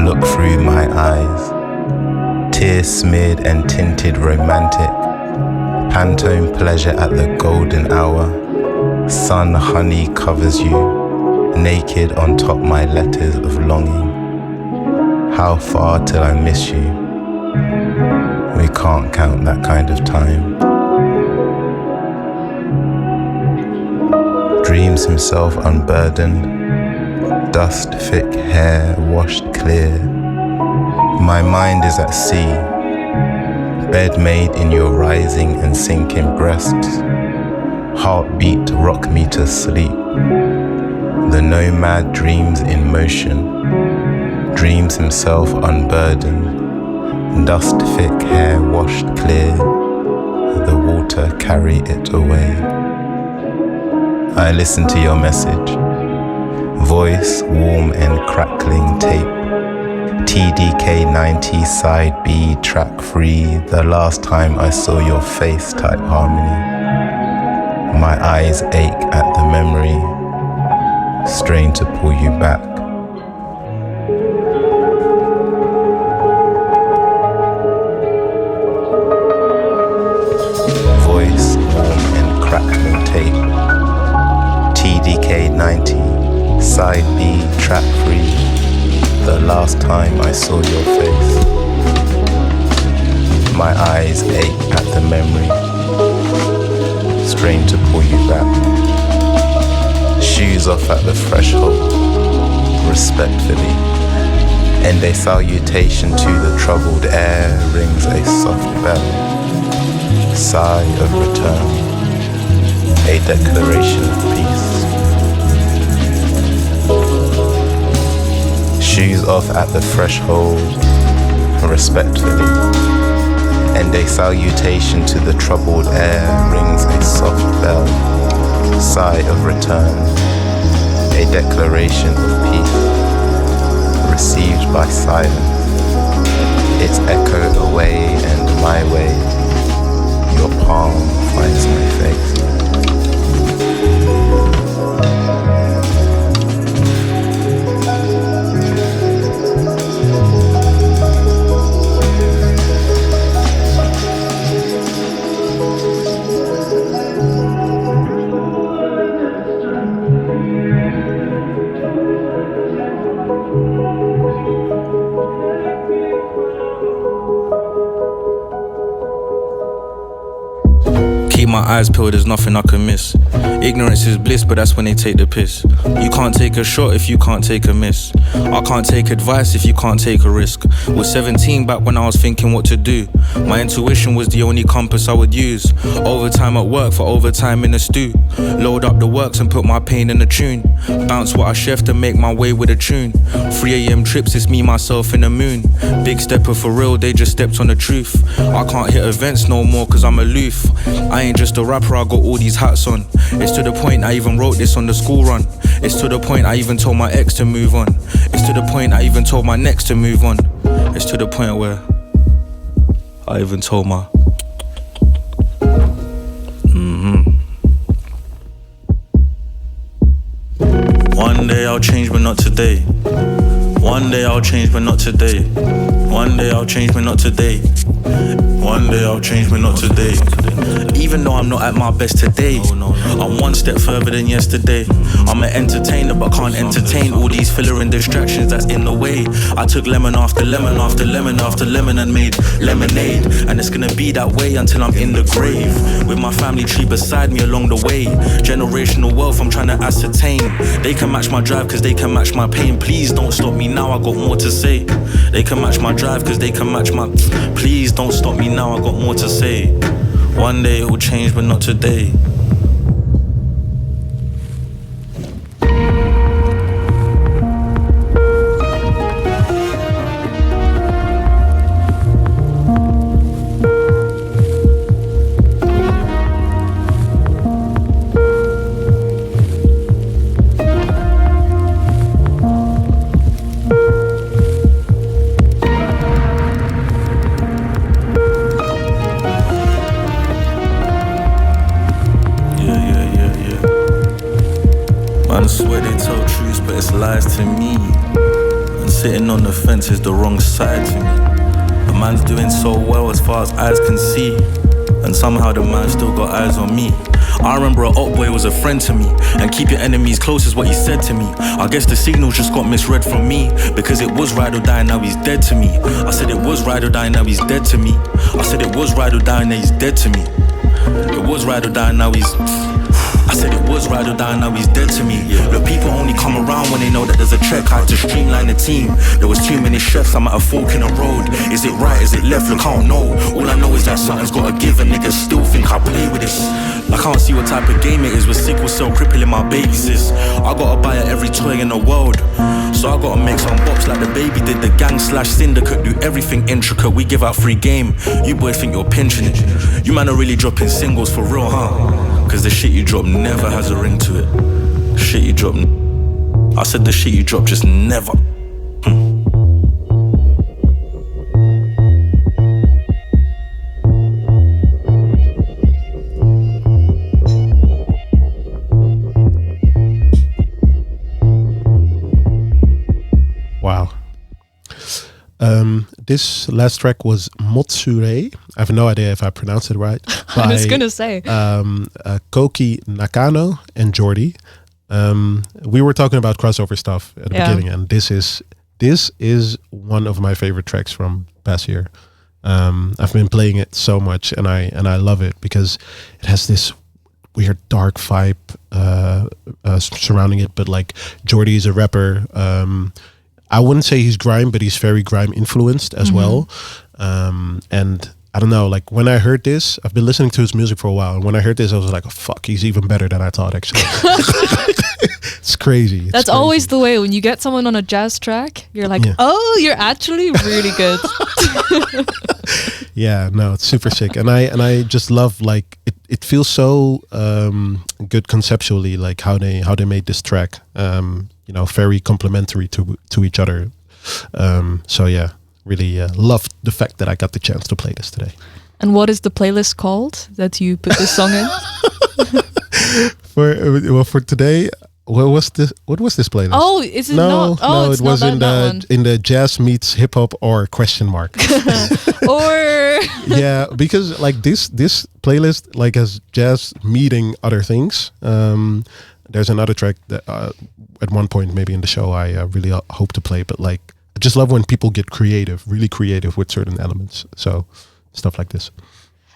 look through my eyes. Tear smeared and tinted romantic. Pantone pleasure at the golden hour. Sun honey covers you, naked on top my letters of longing. How far till I miss you? We can't count that kind of time. Dreams himself unburdened, dust thick hair washed clear. My mind is at sea, bed made in your rising and sinking breasts. Heartbeat rock me to sleep. The nomad dreams in motion, dreams himself unburdened, dust thick hair washed clear. The water carry it away. I listen to your message, voice warm and crackling tape. TDK 90 side B track 3, the last time I saw your face type harmony. My eyes ache at the memory, strain to pull you back. Voice warm and crackling tape. TDK 90 side B track 3. The last time I saw your face. My eyes ache at the memory, strain to pull you back. Shoes off at the threshold, respectfully. And a salutation to the troubled air rings a soft bell. Sigh of return, a declaration of peace. Shoes off at the threshold, respectfully, and a salutation to the troubled air rings a soft bell. Sigh of return, a declaration of peace, received by silence. Its echo away and my way, your palm finds my face. My eyes peeled, there's nothing I can miss. Ignorance is bliss, but that's when they take the piss. You can't take a shot if you can't take a miss. I can't take advice if you can't take a risk. Was 17 back when I was thinking what to do. My intuition was the only compass I would use. Overtime at work for overtime in the stew. Load up the works and put my pain in the tune. Bounce what I chefed and make my way with a tune. 3 AM trips, it's me, myself and the moon. Big stepper for real, they just stepped on the truth. I can't hit events no more cause I'm aloof. I ain't just a rapper, I got all these hats on. It's to the point I even wrote this on the school run. It's to the point I even told my ex to move on. It's to the point I even told my next to move on. It's to the point where I even told my One day I'll change but not today. One day I'll change but not today. One day I'll change but not today. One day I'll change but not today. Even though I'm not at my best today, I'm one step further than yesterday. I'm an entertainer but can't entertain all these filler and distractions that's in the way. I took lemon after lemon after lemon after lemon and made lemonade. And it's gonna be that way until I'm in the grave, with my family tree beside me along the way. Generational wealth I'm trying to ascertain. They can match my drive cause they can match my pain. Please don't stop me now, I got more to say. They can match my drive cause they can match my... Please don't stop me now, I got more to say. One day it will change, but not today. Man, I swear they tell truths, but it's lies to me. And sitting on the fence is the wrong side to me. A man's doing so well as far as eyes can see, and somehow the man still got eyes on me. I remember a op boy was a friend to me, and keep your enemies close is what he said to me. I guess the signal just got misread from me, because it was ride or die, now he's dead to me. I said it was ride or die, now he's dead to me. I said it was ride or die, now he's dead to me. It was ride or die, now he's... I said it was ride or die, now he's dead to me. The people only come around when they know that there's a check. I had to streamline the team. There was too many chefs, I'm at a fork in the road. Is it right, is it left? Look, I don't know. All I know is that something's gotta give, and niggas still think I play with this. I can't see what type of game it is, with sickle cell crippling my baby sis. I gotta buy her every toy in the world, so I gotta make some bops like the baby did. The gang slash syndicate do everything intricate. We give out free game, you boys think you're pinching it. You man are really dropping singles for real, huh? Cause the shit you drop never has a ring to it. Shit you drop, I said the shit you drop just never. Wow. This last track was Motsuré. I have no idea if I pronounced it right. I was gonna say Koki, Nakano, and Jordy. We were talking about crossover stuff at the beginning, and this is one of my favorite tracks from past year. I've been playing it so much, and I love it because it has this weird dark vibe surrounding it. But like Jordy is a rapper. I wouldn't say he's grime, but he's very grime influenced as well. And I don't know, like when I heard this, I've been listening to his music for a while. And when I heard this, I was like, oh, fuck, he's even better than I thought, actually. It's crazy. That's crazy. always the way. When you get someone on a jazz track, you're like, oh, you're actually really good. Yeah, no, it's super sick. And I just love, like, it feels so good conceptually, like how they made this track. You know, very complementary to each other. So yeah, really loved the fact that I got the chance to play this today. And what is the playlist called that you put this song in? For today, what was this playlist? Oh, is it not? Oh, no, it's it was not in the jazz meets hip hop or question mark. Or yeah, because like this playlist like has jazz meeting other things. There's another track that at one point maybe in the show I really hope to play, but like I just love when people get creative, really creative with certain elements. So stuff like this.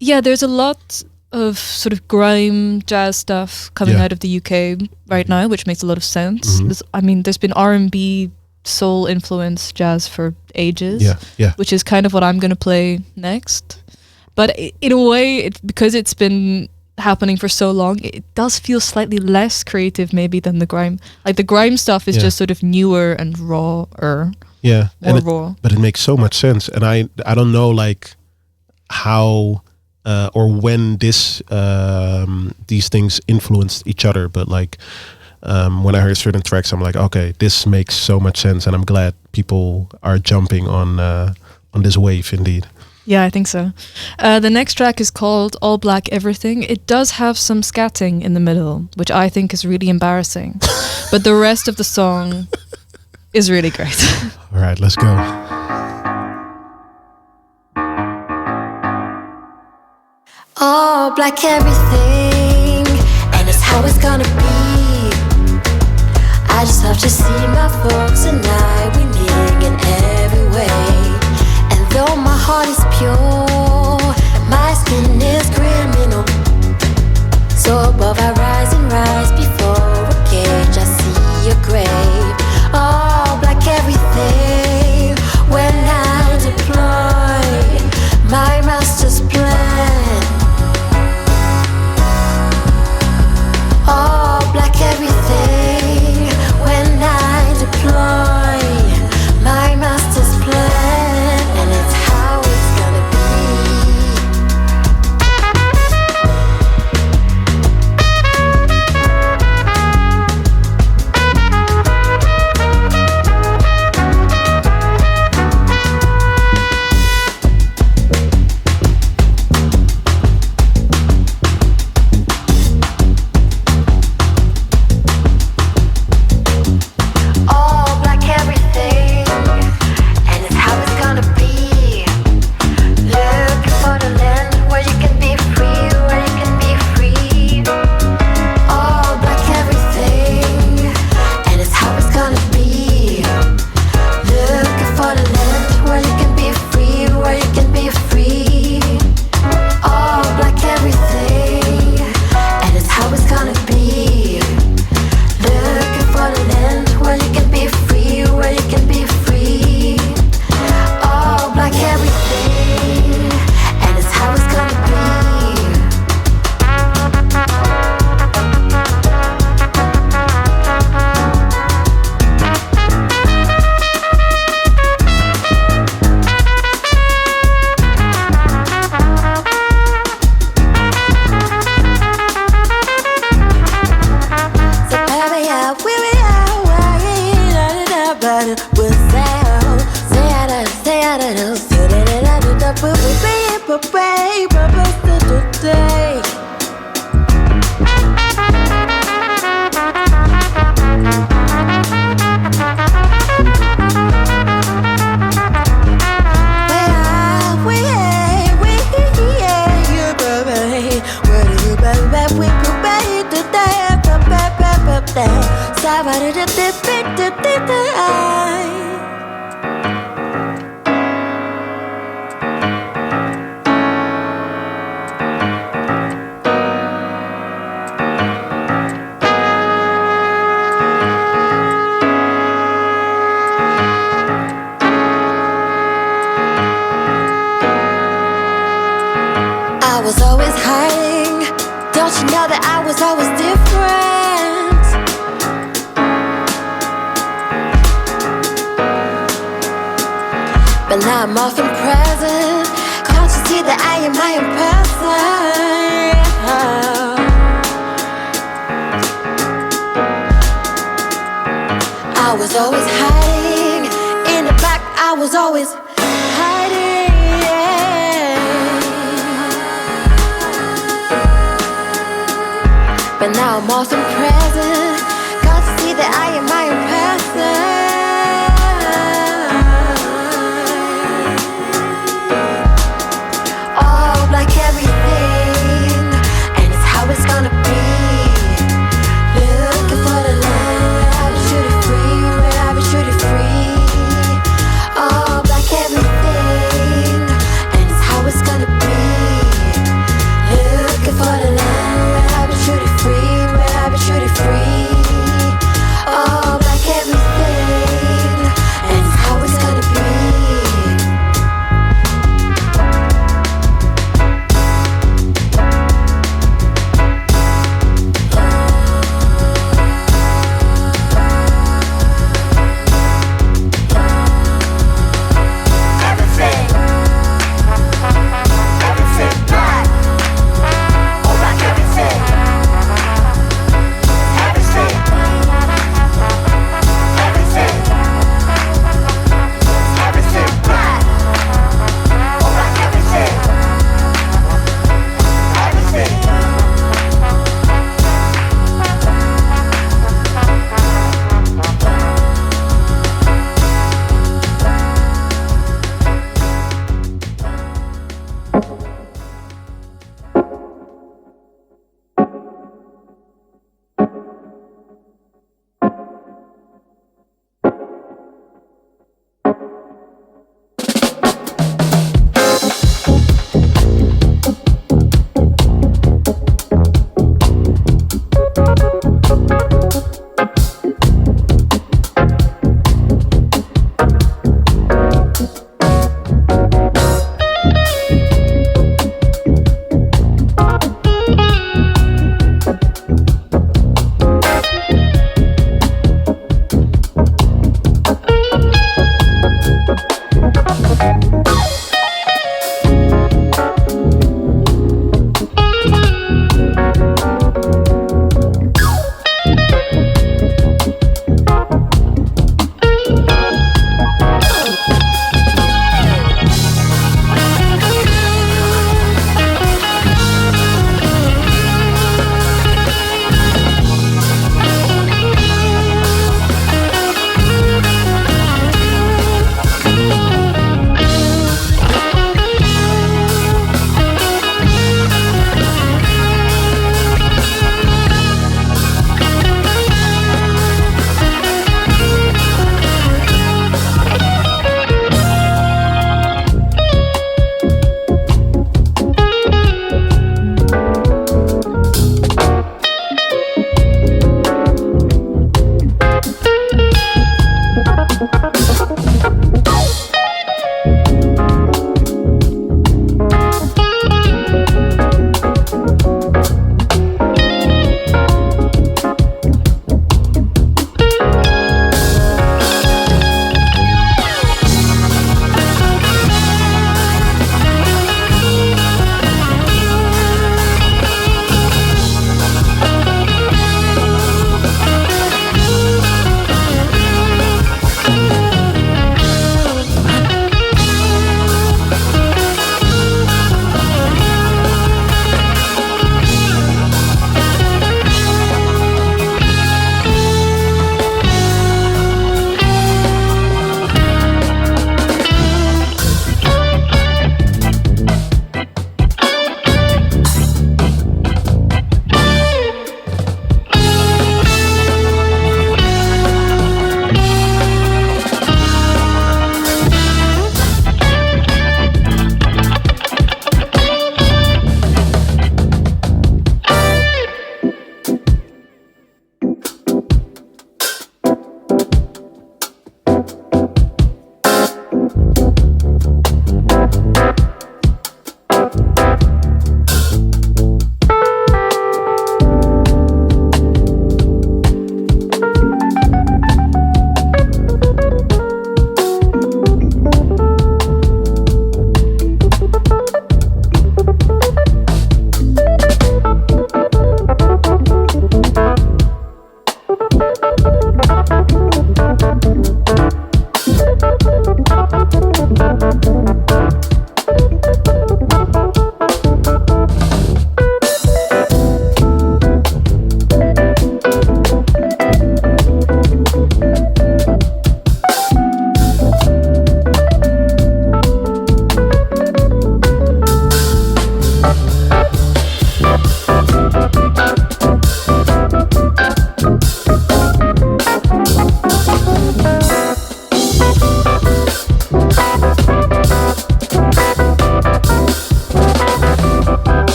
Yeah, there's a lot of sort of grime jazz stuff coming out of the UK right now, which makes a lot of sense. I mean, there's been R&B, soul influenced jazz for ages, which is kind of what I'm going to play next. But in a way, because it's been happening for so long, it does feel slightly less creative maybe than the grime. Like the grime stuff is just sort of newer and rawer. Yeah, more raw. But it makes so much sense. And I don't know like how or when these things influenced each other, but like when I heard certain tracks, I'm like, okay, this makes so much sense, and I'm glad people are jumping on this wave indeed. Yeah, I think so. The next track is called All Black Everything. It does have some scatting in the middle, which I think is really embarrassing. But the rest of the song is really great. All right, let's go. All black everything, and it's how it's gonna be. I just have to see my folks tonight, winning in every way. And though my heart is pure, my skin is criminal. So above I rise and rise, before a cage I see your grave. All black everything, when I deploy my master's plan. understand. I was always hiding. Don't you know that I was always different? But now I'm often present. Can't you see that I am my own person? I was always hiding. In the back, I was always hiding. But now I'm often present. Got to see that I am my own person. All black everything, and it's how it's gonna be. Looking for the line where I be shooting free, where I be shooting free. All black everything, and it's how it's gonna be. Looking for the line where I be shooting free, where I be shooting free. All black everything.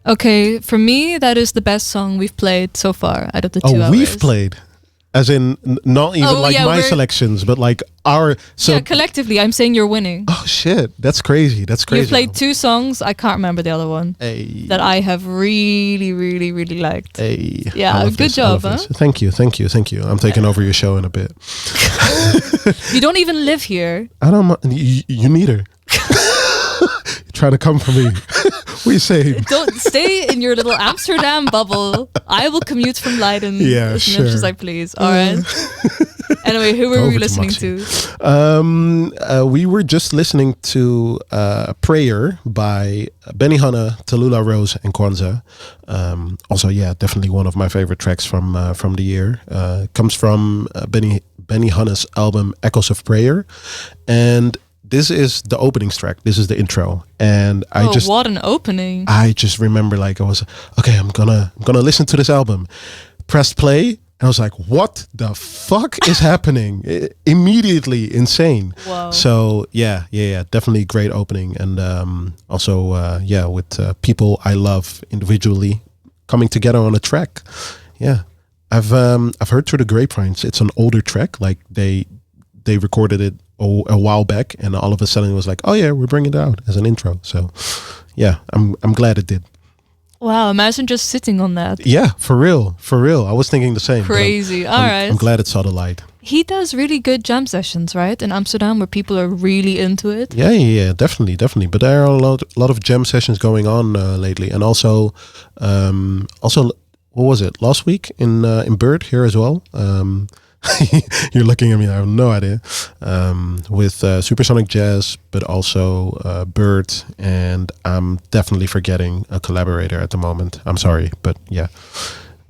Okay, for me, that is the best song we've played so far out of the 2 hours. We've played. As in, not even my selections, but like our... yeah, collectively, I'm saying you're winning. Oh, shit. That's crazy. You played 2 songs. I can't remember the other one. That I have really, really, really liked. Yeah, good job, huh? Thank you. I'm taking over your show in a bit. You don't even live here. I don't... You neither. Trying to come for me. What are you saying? Don't stay in your little Amsterdam bubble. I will commute from Leiden as much as I please. All right. Anyway, who were we listening to? We were just listening to Prayer by Benihana, Tallulah Rose, and Kwanzaa. Also, definitely one of my favorite tracks from the year. Comes from Benihana's album Echoes of Prayer, and this is the opening track. This is the intro, and what an opening! I just remember, like, I was okay. I'm gonna listen to this album. Pressed play, and I was like, "What the fuck is happening?" Immediately insane. Wow. So yeah, definitely great opening, and also with people I love individually coming together on a track. Yeah, I've heard through the grapevines. It's an older track, like they recorded it a while back, and all of a sudden it was like, oh yeah, we're bringing it out as an intro. So yeah, I'm glad it did. Wow, imagine just sitting on that. Yeah, for real. I was thinking the same. Crazy. All right. I'm glad it saw the light. He does really good jam sessions, right, in Amsterdam, where people are really into it. Yeah, definitely. But there are a lot of jam sessions going on lately, and also what was it, last week in Bird here as well. You're looking at me, I have no idea. With Supersonic Jazz, but also Bird, and I'm definitely forgetting a collaborator at the moment. I'm sorry, but yeah,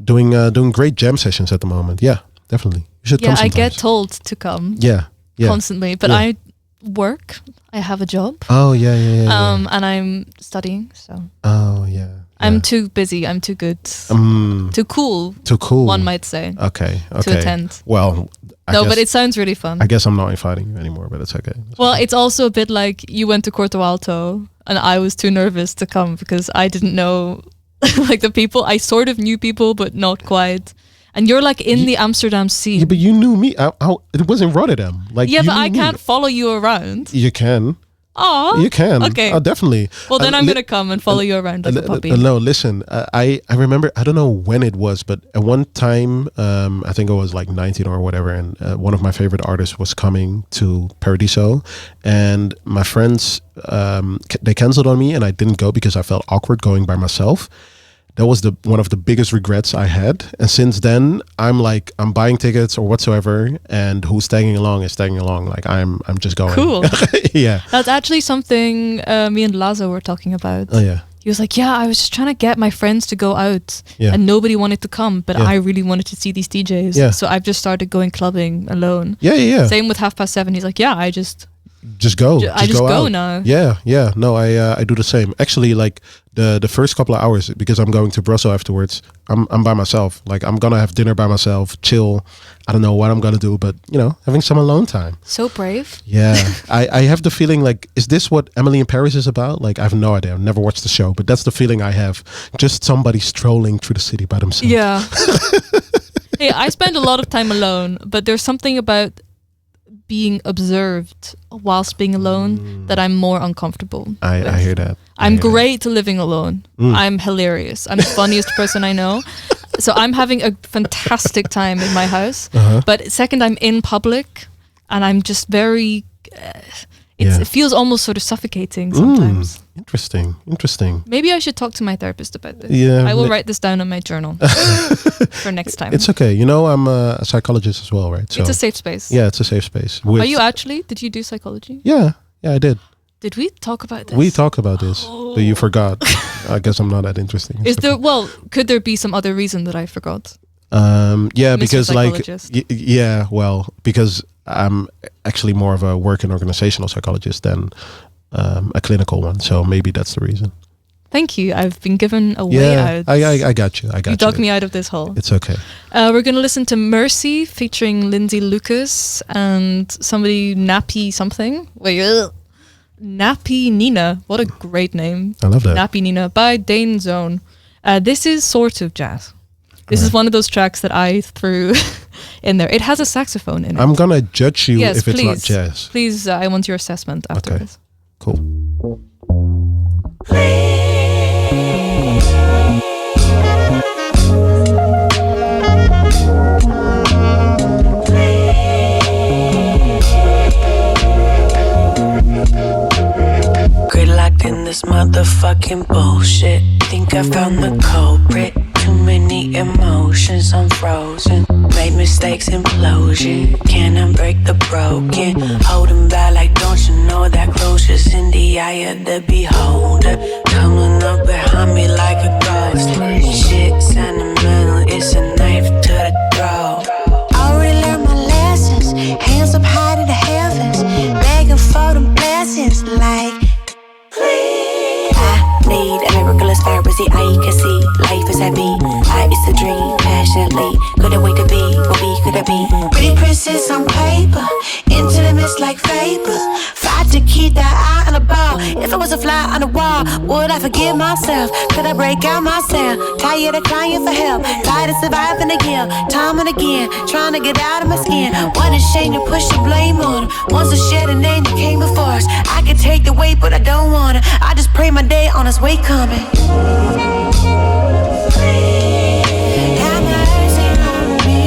doing great jam sessions at the moment. Yeah, definitely. You should come sometimes. I get told to come. Yeah. Constantly, but I work. I have a job. Oh yeah. And I'm studying. So. Oh yeah. I'm too busy. I'm too good. Too cool. Too cool. One might say. Okay. To attend. Well. But it sounds really fun. I guess I'm not inviting you anymore, but it's okay. It's also a bit like you went to Corto Alto, and I was too nervous to come because I didn't know, like, the people. I sort of knew people, but not quite. And you're like in the Amsterdam scene. Yeah, but you knew me. It was in Rotterdam. Like, yeah, but I can't follow you around. You can. Oh, you can. Okay. Oh, definitely. Well, then I'm gonna come and follow you around like a puppy. No, listen. I remember. I don't know when it was, but at one time, I think I was like 19 or whatever, and one of my favorite artists was coming to Paradiso, and my friends they canceled on me, and I didn't go because I felt awkward going by myself. That was one of the biggest regrets I had. And since then, I'm buying tickets or whatsoever, and who's tagging along is tagging along. Like, I'm just going. Cool. Yeah. That's actually something me and Lazo were talking about. Oh yeah. He was like, I was just trying to get my friends to go out, and nobody wanted to come, but I really wanted to see these DJs. Yeah. So I've just started going clubbing alone. Yeah. Same with 7:30. He's like, I just go. I just go now. Yeah. No, I do the same. Actually, like the first couple of hours, because I'm going to Brussels afterwards, I'm by myself. Like, I'm gonna have dinner by myself, chill. I don't know what I'm gonna do, but having some alone time. So brave. Yeah. I have the feeling, like, is this what Emily in Paris is about? Like, I have no idea. I've never watched the show, but that's the feeling I have. Just somebody strolling through the city by themselves. Yeah. Hey, I spend a lot of time alone, but there's something about being observed whilst being alone that I'm more uncomfortable. I hear that. I'm great living alone. I'm hilarious. I'm the funniest person I know. So I'm having a fantastic time in my house. But second, I'm in public, and I'm just very... It feels almost sort of suffocating sometimes. Interesting. Maybe I should talk to my therapist about this. Yeah, I will write this down on my journal for next time. It's okay. I'm a psychologist as well, right? So it's a safe space. Yeah, it's a safe space. Are you actually? Did you do psychology? Yeah, I did. Did we talk about this? We talked about this, but you forgot. I guess I'm not that interesting. Could there be some other reason that I forgot? Because because I'm actually more of a work and organizational psychologist than a clinical one. So maybe that's the reason. Thank you. I've been given a way out. I got you. You dug me out of this hole. It's okay. We're going to listen to Mercy featuring Lindsay Lucas and somebody Nappy something. Nappy Nina. What a great name. I love that. Nappy Nina by dane.zone. This is sort of jazz. This is one of those tracks that I threw in there. It has a saxophone in it. I'm gonna judge you if it's not please. jazz. Please, I want your assessment after Okay. this. Cool. Gridlocked in this motherfucking bullshit. Think I found the culprit. Too many emotions, I'm frozen. Made mistakes, implosion. Can unbreak the broken. Holding back like, don't you know that closure's in the eye of the beholder. Coming up behind me like a ghost. Shit sentimental, it's a knife to the throat. Already learned my lessons. Hands up high to the heavens. Begging for them blessings like, need a miracle as far as the eye can see. Life is heavy, I is a dream, passionately. Couldn't wait to be what we could have been. Pretty princess on paper, into the mist like vapor. Fight to keep that eye on the ball. If I was a fly on the wall, would I forgive myself? Could I break out myself? Tired of crying for help, tired of surviving again, time and again, trying to get out of my skin. What a shame to push the blame on her. Once I shared a name that came before us. I could take the weight, but I don't wanna. I just pray my day on its way coming. Have mercy on me.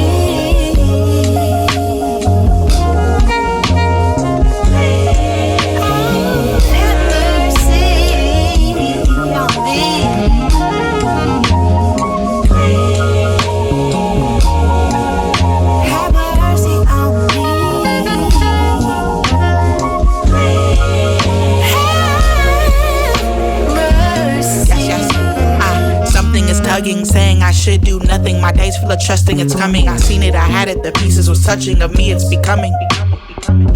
Have mercy on me. Have mercy on Something is tugging, saying I should do nothing. My days full of trusting it's coming. I seen it, I had it. The pieces was touching of me, it's becoming.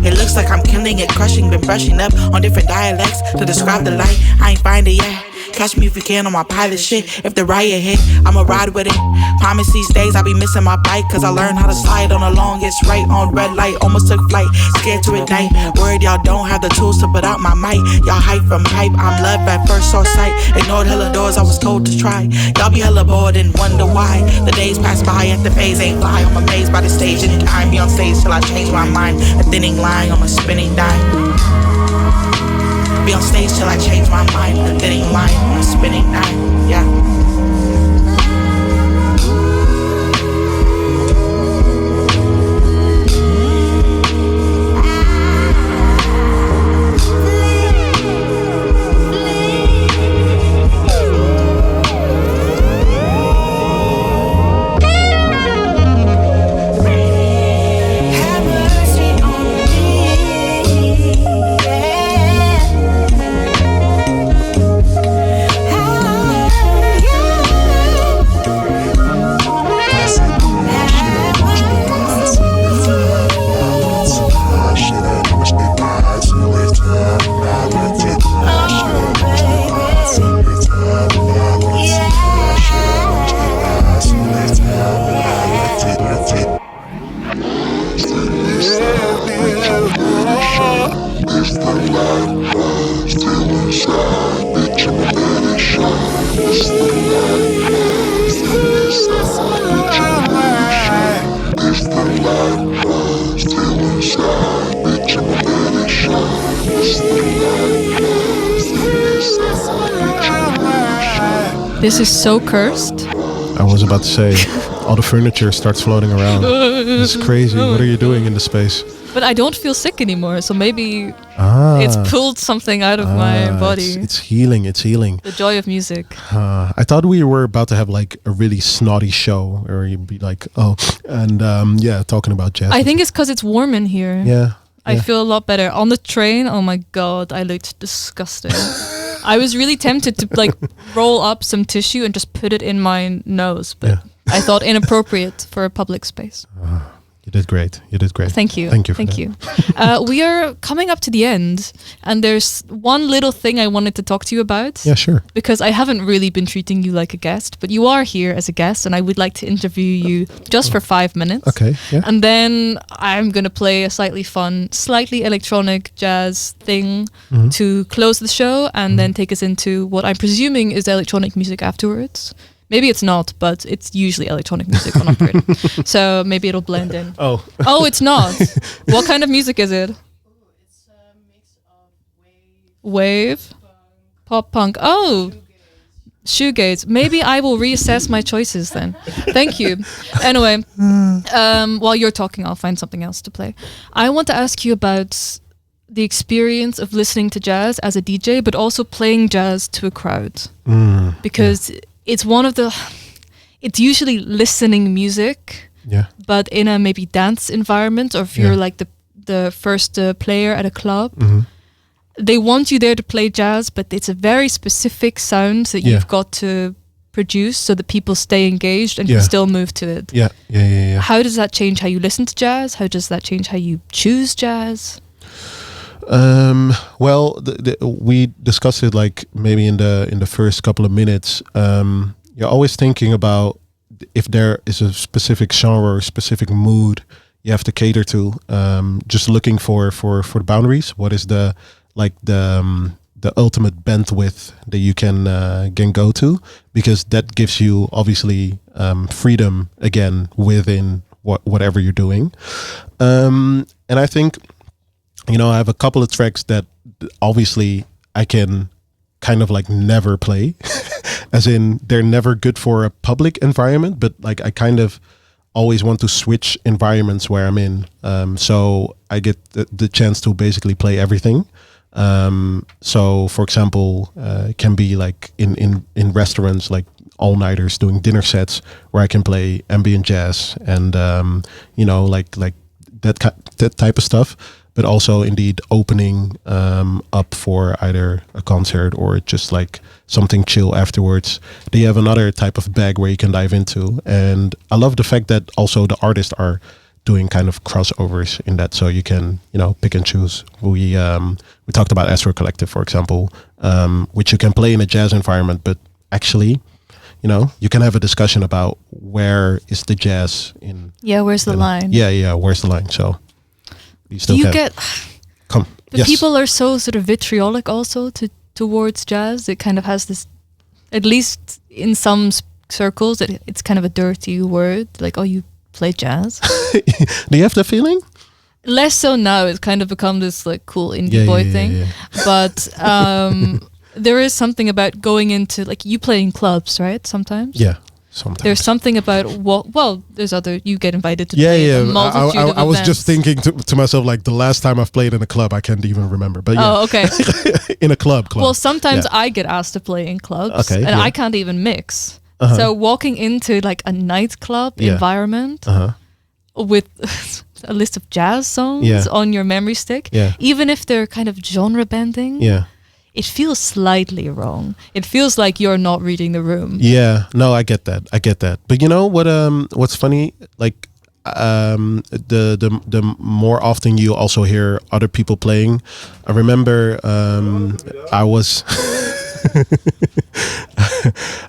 It looks like I'm killing it, crushing. Been brushing up on different dialects to describe the light. I ain't find it yet. Catch me if you can on my pilot shit. If the riot hit, I'ma ride with it. Promise these days I'll be missing my bike, cause I learned how to slide on the longest right on red light. Almost took flight, scared to ignite. Worried y'all don't have the tools to put out my mic. Y'all hype from hype, I'm love at first saw sight. Ignored hella doors I was told to try. Y'all be hella bored and wonder why. The days pass by and the phase ain't fly. I'm amazed by the stage and time. Be on stage till I change my mind. A thinning line on a spinning dime. Be on stage till I change my mind. A thinning line on a spinning dime. Yeah. This is so cursed. I was about to say, all the furniture starts floating around. It's crazy. What are you doing in the space? But I don't feel sick anymore, so maybe it's pulled something out of my body. It's healing. It's healing. The joy of music. I thought we were about to have like a really snotty show, or you'd be like, oh, and talking about jazz. I think it's because it's warm in here. Yeah. I feel a lot better. On the train, oh my god, I looked disgusting. I was really tempted to like roll up some tissue and just put it in my nose, but I thought inappropriate for a public space. You did great. You did great. Thank you. Thank you. Thank you. We are coming up to the end, and there's one little thing I wanted to talk to you about. Yeah, sure. Because I haven't really been treating you like a guest, but you are here as a guest, and I would like to interview you just for 5 minutes. Okay. Yeah. And then I'm gonna play a slightly fun, slightly electronic jazz thing to close the show, and then take us into what I'm presuming is electronic music afterwards. Maybe it's not, but it's usually electronic music on Operator. So maybe it'll blend in. Oh. Oh, it's not. What kind of music is it? It's a mix of Wave? Pop punk. Oh. Shoegaze. Maybe I will reassess my choices then. Thank you. Anyway, while you're talking, I'll find something else to play. I want to ask you about the experience of listening to jazz as a DJ, but also playing jazz to a crowd. Because it's one of the... It's usually listening music, but in a maybe dance environment, or if you're like the first player at a club. They want you there to play jazz, but it's a very specific sound that you've got to produce so that people stay engaged and can still move to it. How does that change how you listen to jazz? How does that change how you choose jazz? Well, we discussed it like maybe in the first couple of minutes. You're always thinking about if there is a specific genre or specific mood you have to cater to. Just looking for the boundaries. What is the ultimate bandwidth that you can go to, because that gives you obviously freedom again within whatever you're doing. And I think, I have a couple of tracks that obviously I can kind of like never play, as in they're never good for a public environment, but like I kind of always want to switch environments where I'm in. So I get the chance to basically play everything. So for example, it can be like in restaurants, like all-nighters doing dinner sets where I can play ambient jazz and like that type of stuff, but also indeed opening up for either a concert or just like something chill afterwards. They have another type of bag where you can dive into, and I love the fact that also the artists are doing kind of crossovers in that, so you can pick and choose. We talked about Astro Collective, for example, which you can play in a jazz environment, but actually you can have a discussion about where is the jazz in. Where's the line? Where's the line? So you still but people are so sort of vitriolic also towards jazz. It kind of has this, at least in some circles, it's kind of a dirty word, like, oh, you play jazz. Do you have that feeling? Less so now. It's kind of become this like cool indie boy thing. But there is something about going into, like, you play in clubs, right? Sometimes. Yeah, sometimes. There's something about there's other, you get invited to play a multitude of I was events. just thinking to myself, like, the last time I've played in a club, I can't even remember. But yeah. Oh, okay. In a club. Well, sometimes I get asked to play in clubs, and I can't even mix. So walking into like a nightclub environment with a list of jazz songs on your memory stick, even if they're kind of genre bending, it feels slightly wrong. It feels like you're not reading the room. Yeah, no, I get that. But you know what? What's funny? Like, the more often you also hear other people playing. I remember I was.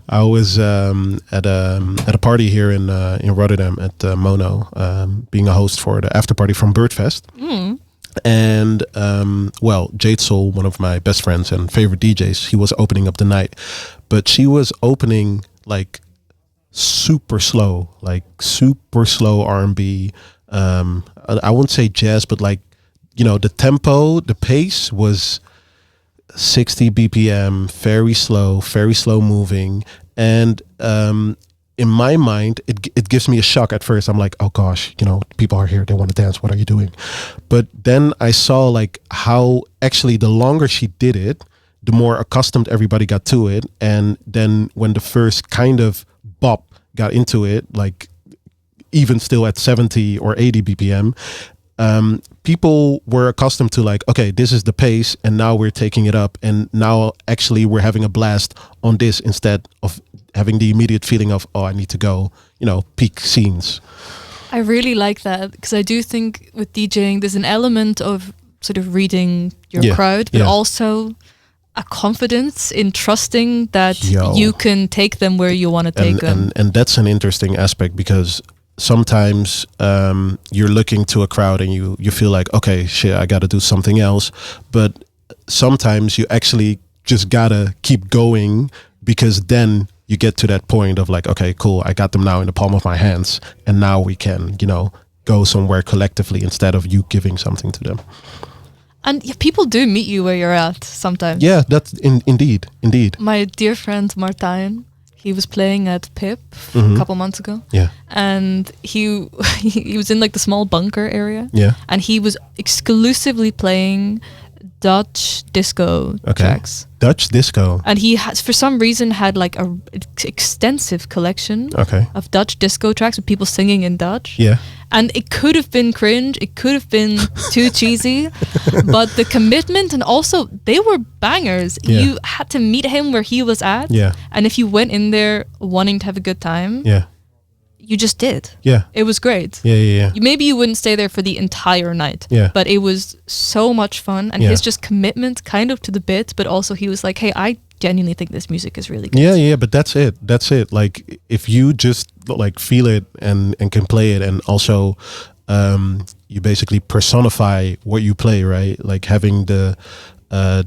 I was at a party here in Rotterdam at Mono, being a host for the after party from Birdfest. And Jade Soul, one of my best friends and favorite DJs, he was opening up the night, but she was opening like super slow R&B. I wouldn't say jazz, but like, the tempo, the pace was 60 BPM, very slow moving. And in my mind, it gives me a shock at first. I'm like, oh gosh, people are here, they want to dance, what are you doing? But then I saw like how actually the longer she did it, the more accustomed everybody got to it. And then when the first kind of bop got into it, like even still at 70 or 80 BPM, people were accustomed to like, okay, this is the pace, and now we're taking it up, and now actually we're having a blast on this instead of having the immediate feeling of, oh, I need to go, peak scenes. I really like that, because I do think with DJing there's an element of sort of reading your crowd, but also a confidence in trusting that you can take them where you want to take them. And that's an interesting aspect, because sometimes you're looking to a crowd and you feel like, okay, shit, I got to do something else. But sometimes you actually just got to keep going, because then you get to that point of like, okay, cool, I got them now in the palm of my hands, and now we can, go somewhere collectively instead of you giving something to them. And people do meet you where you're at sometimes. Yeah, that's indeed. My dear friend Martijn, he was playing at Pip a couple months ago. Yeah. And he was in like the small bunker area. Yeah. And he was exclusively playing Dutch disco tracks. Dutch disco. And he has, for some reason, had like a extensive collection of Dutch disco tracks with people singing in Dutch. Yeah. And it could have been cringe, it could have been too cheesy, but the commitment, and also they were bangers. Yeah. You had to meet him where he was at. Yeah. And if you went in there wanting to have a good time, you just did. Yeah. It was great. Yeah. Maybe you wouldn't stay there for the entire night. Yeah. But it was so much fun. And his just commitment kind of to the bit, but also he was like, hey, I genuinely think this music is really good. Yeah, but that's it. Like if you just like feel it and can play it, and also you basically personify what you play, right? Like having the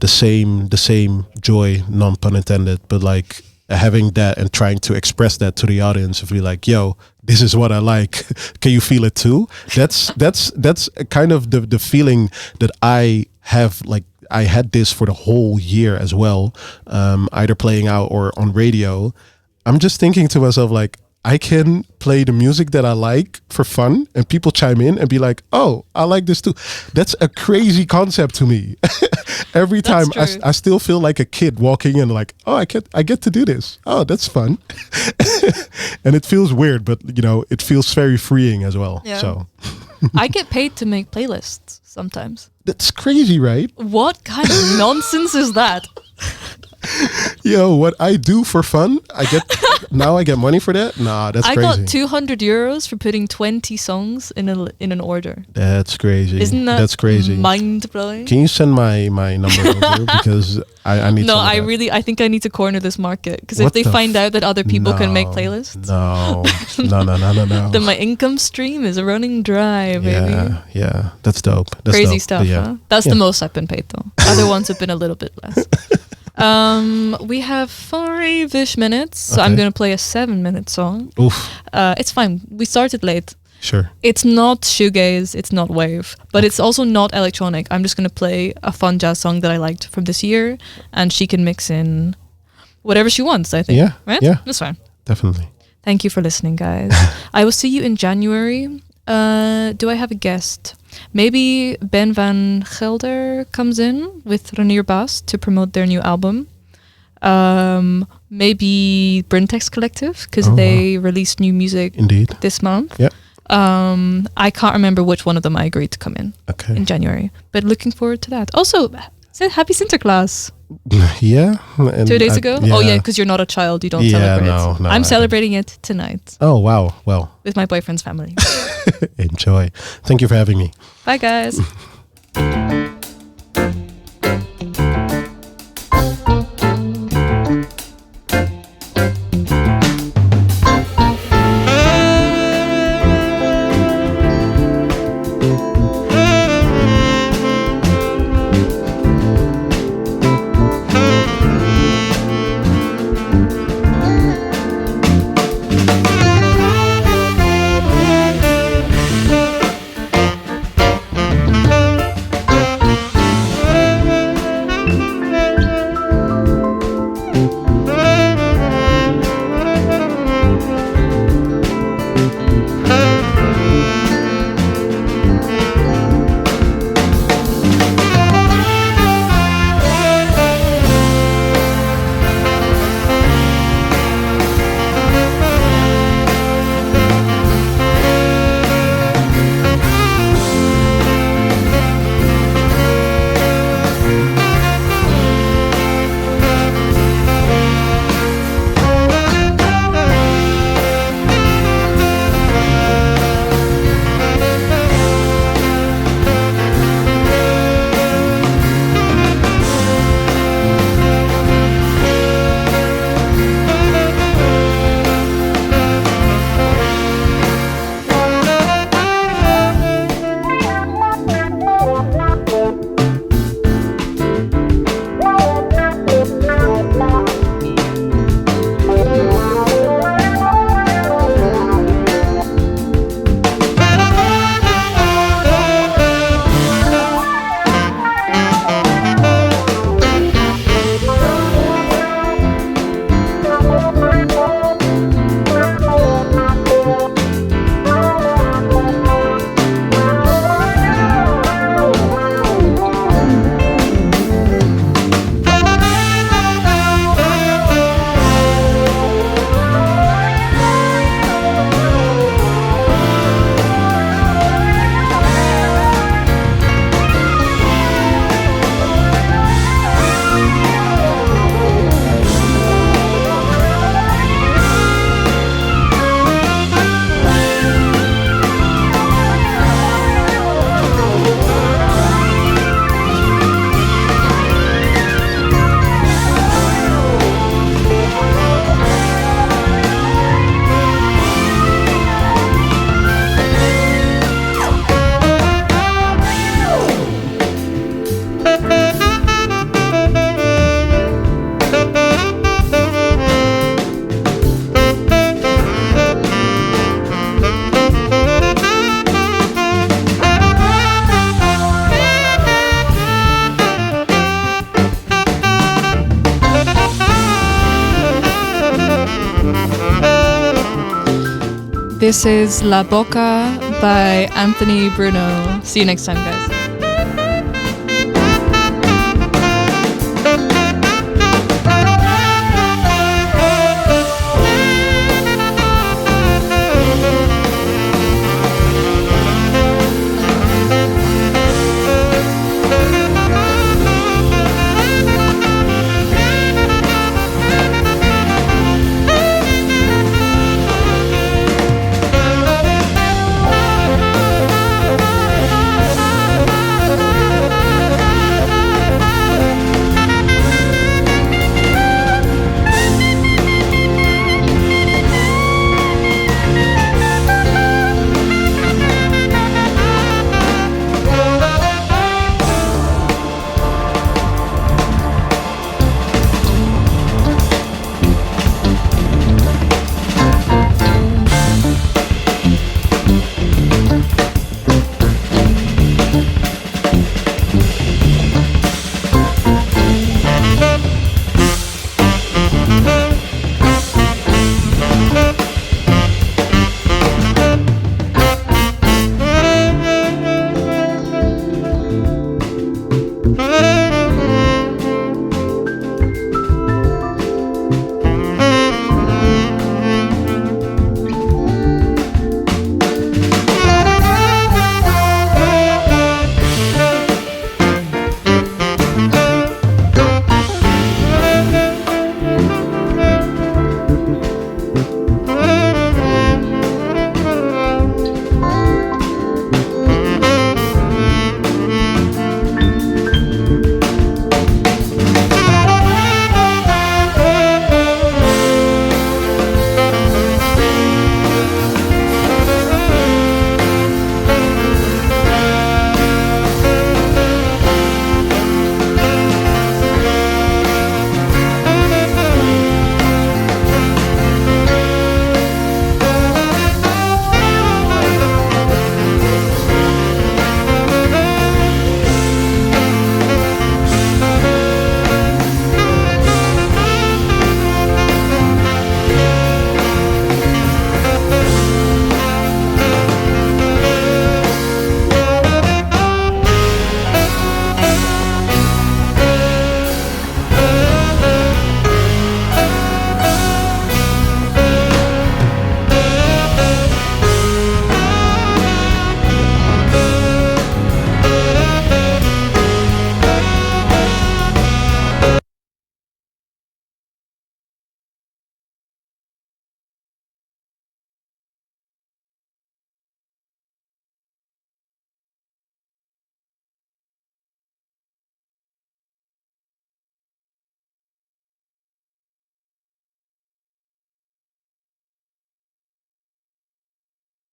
same joy, non pun intended, but like having that and trying to express that to the audience, if you're like, yo, this is what I like, can you feel it too? That's kind of the feeling that I have. Like I had this for the whole year as well, either playing out or on radio. I'm just thinking to myself, like, I can play the music that I like for fun, and people chime in and be like, oh, I like this too. That's a crazy concept to me. Every time I still feel like a kid walking in, like, oh, I get to do this. Oh, that's fun. And it feels weird, but it feels very freeing as well. Yeah. So I get paid to make playlists sometimes. That's crazy, right? What kind of nonsense is that? Yo, what I do for fun, I get money for that? Nah, that's crazy. I got €200 for putting 20 songs in an order. That's crazy. Isn't that's crazy? Mind-blowing? Can you send my number over? Because I need No, some of that. I think I need to corner this market, because if they find out that other people can make playlists, no, then my income stream is running dry, baby. Yeah, that's dope. That's crazy dope. stuff, Yeah. huh? That's the most I've been paid, though. Other ones have been a little bit less. We have 5-ish minutes, so I'm going to play a 7-minute song. Oof. It's fine. We started late. Sure. It's not shoegaze, it's not wave, but it's also not electronic. I'm just going to play a fun jazz song that I liked from this year, and she can mix in whatever she wants, I think. Yeah. Right? Yeah. That's fine. Definitely. Thank you for listening, guys. I will see you in January. Do I have a guest? Maybe Ben van Gelder comes in with Renier Baas to promote their new album. Maybe Brintex Collective, because they released new music this month. Yeah. I can't remember which one of them I agreed to come in in January, but looking forward to that. Also, happy Sinterklaas. Yeah. 2 days ago? Yeah. Oh yeah, because you're not a child, you don't celebrate. No, I'm celebrating it tonight. Oh wow, well. With my boyfriend's family. Enjoy. Thank you for having me. Bye guys. This is La Boca by Anthony Bruno. See you next time, guys.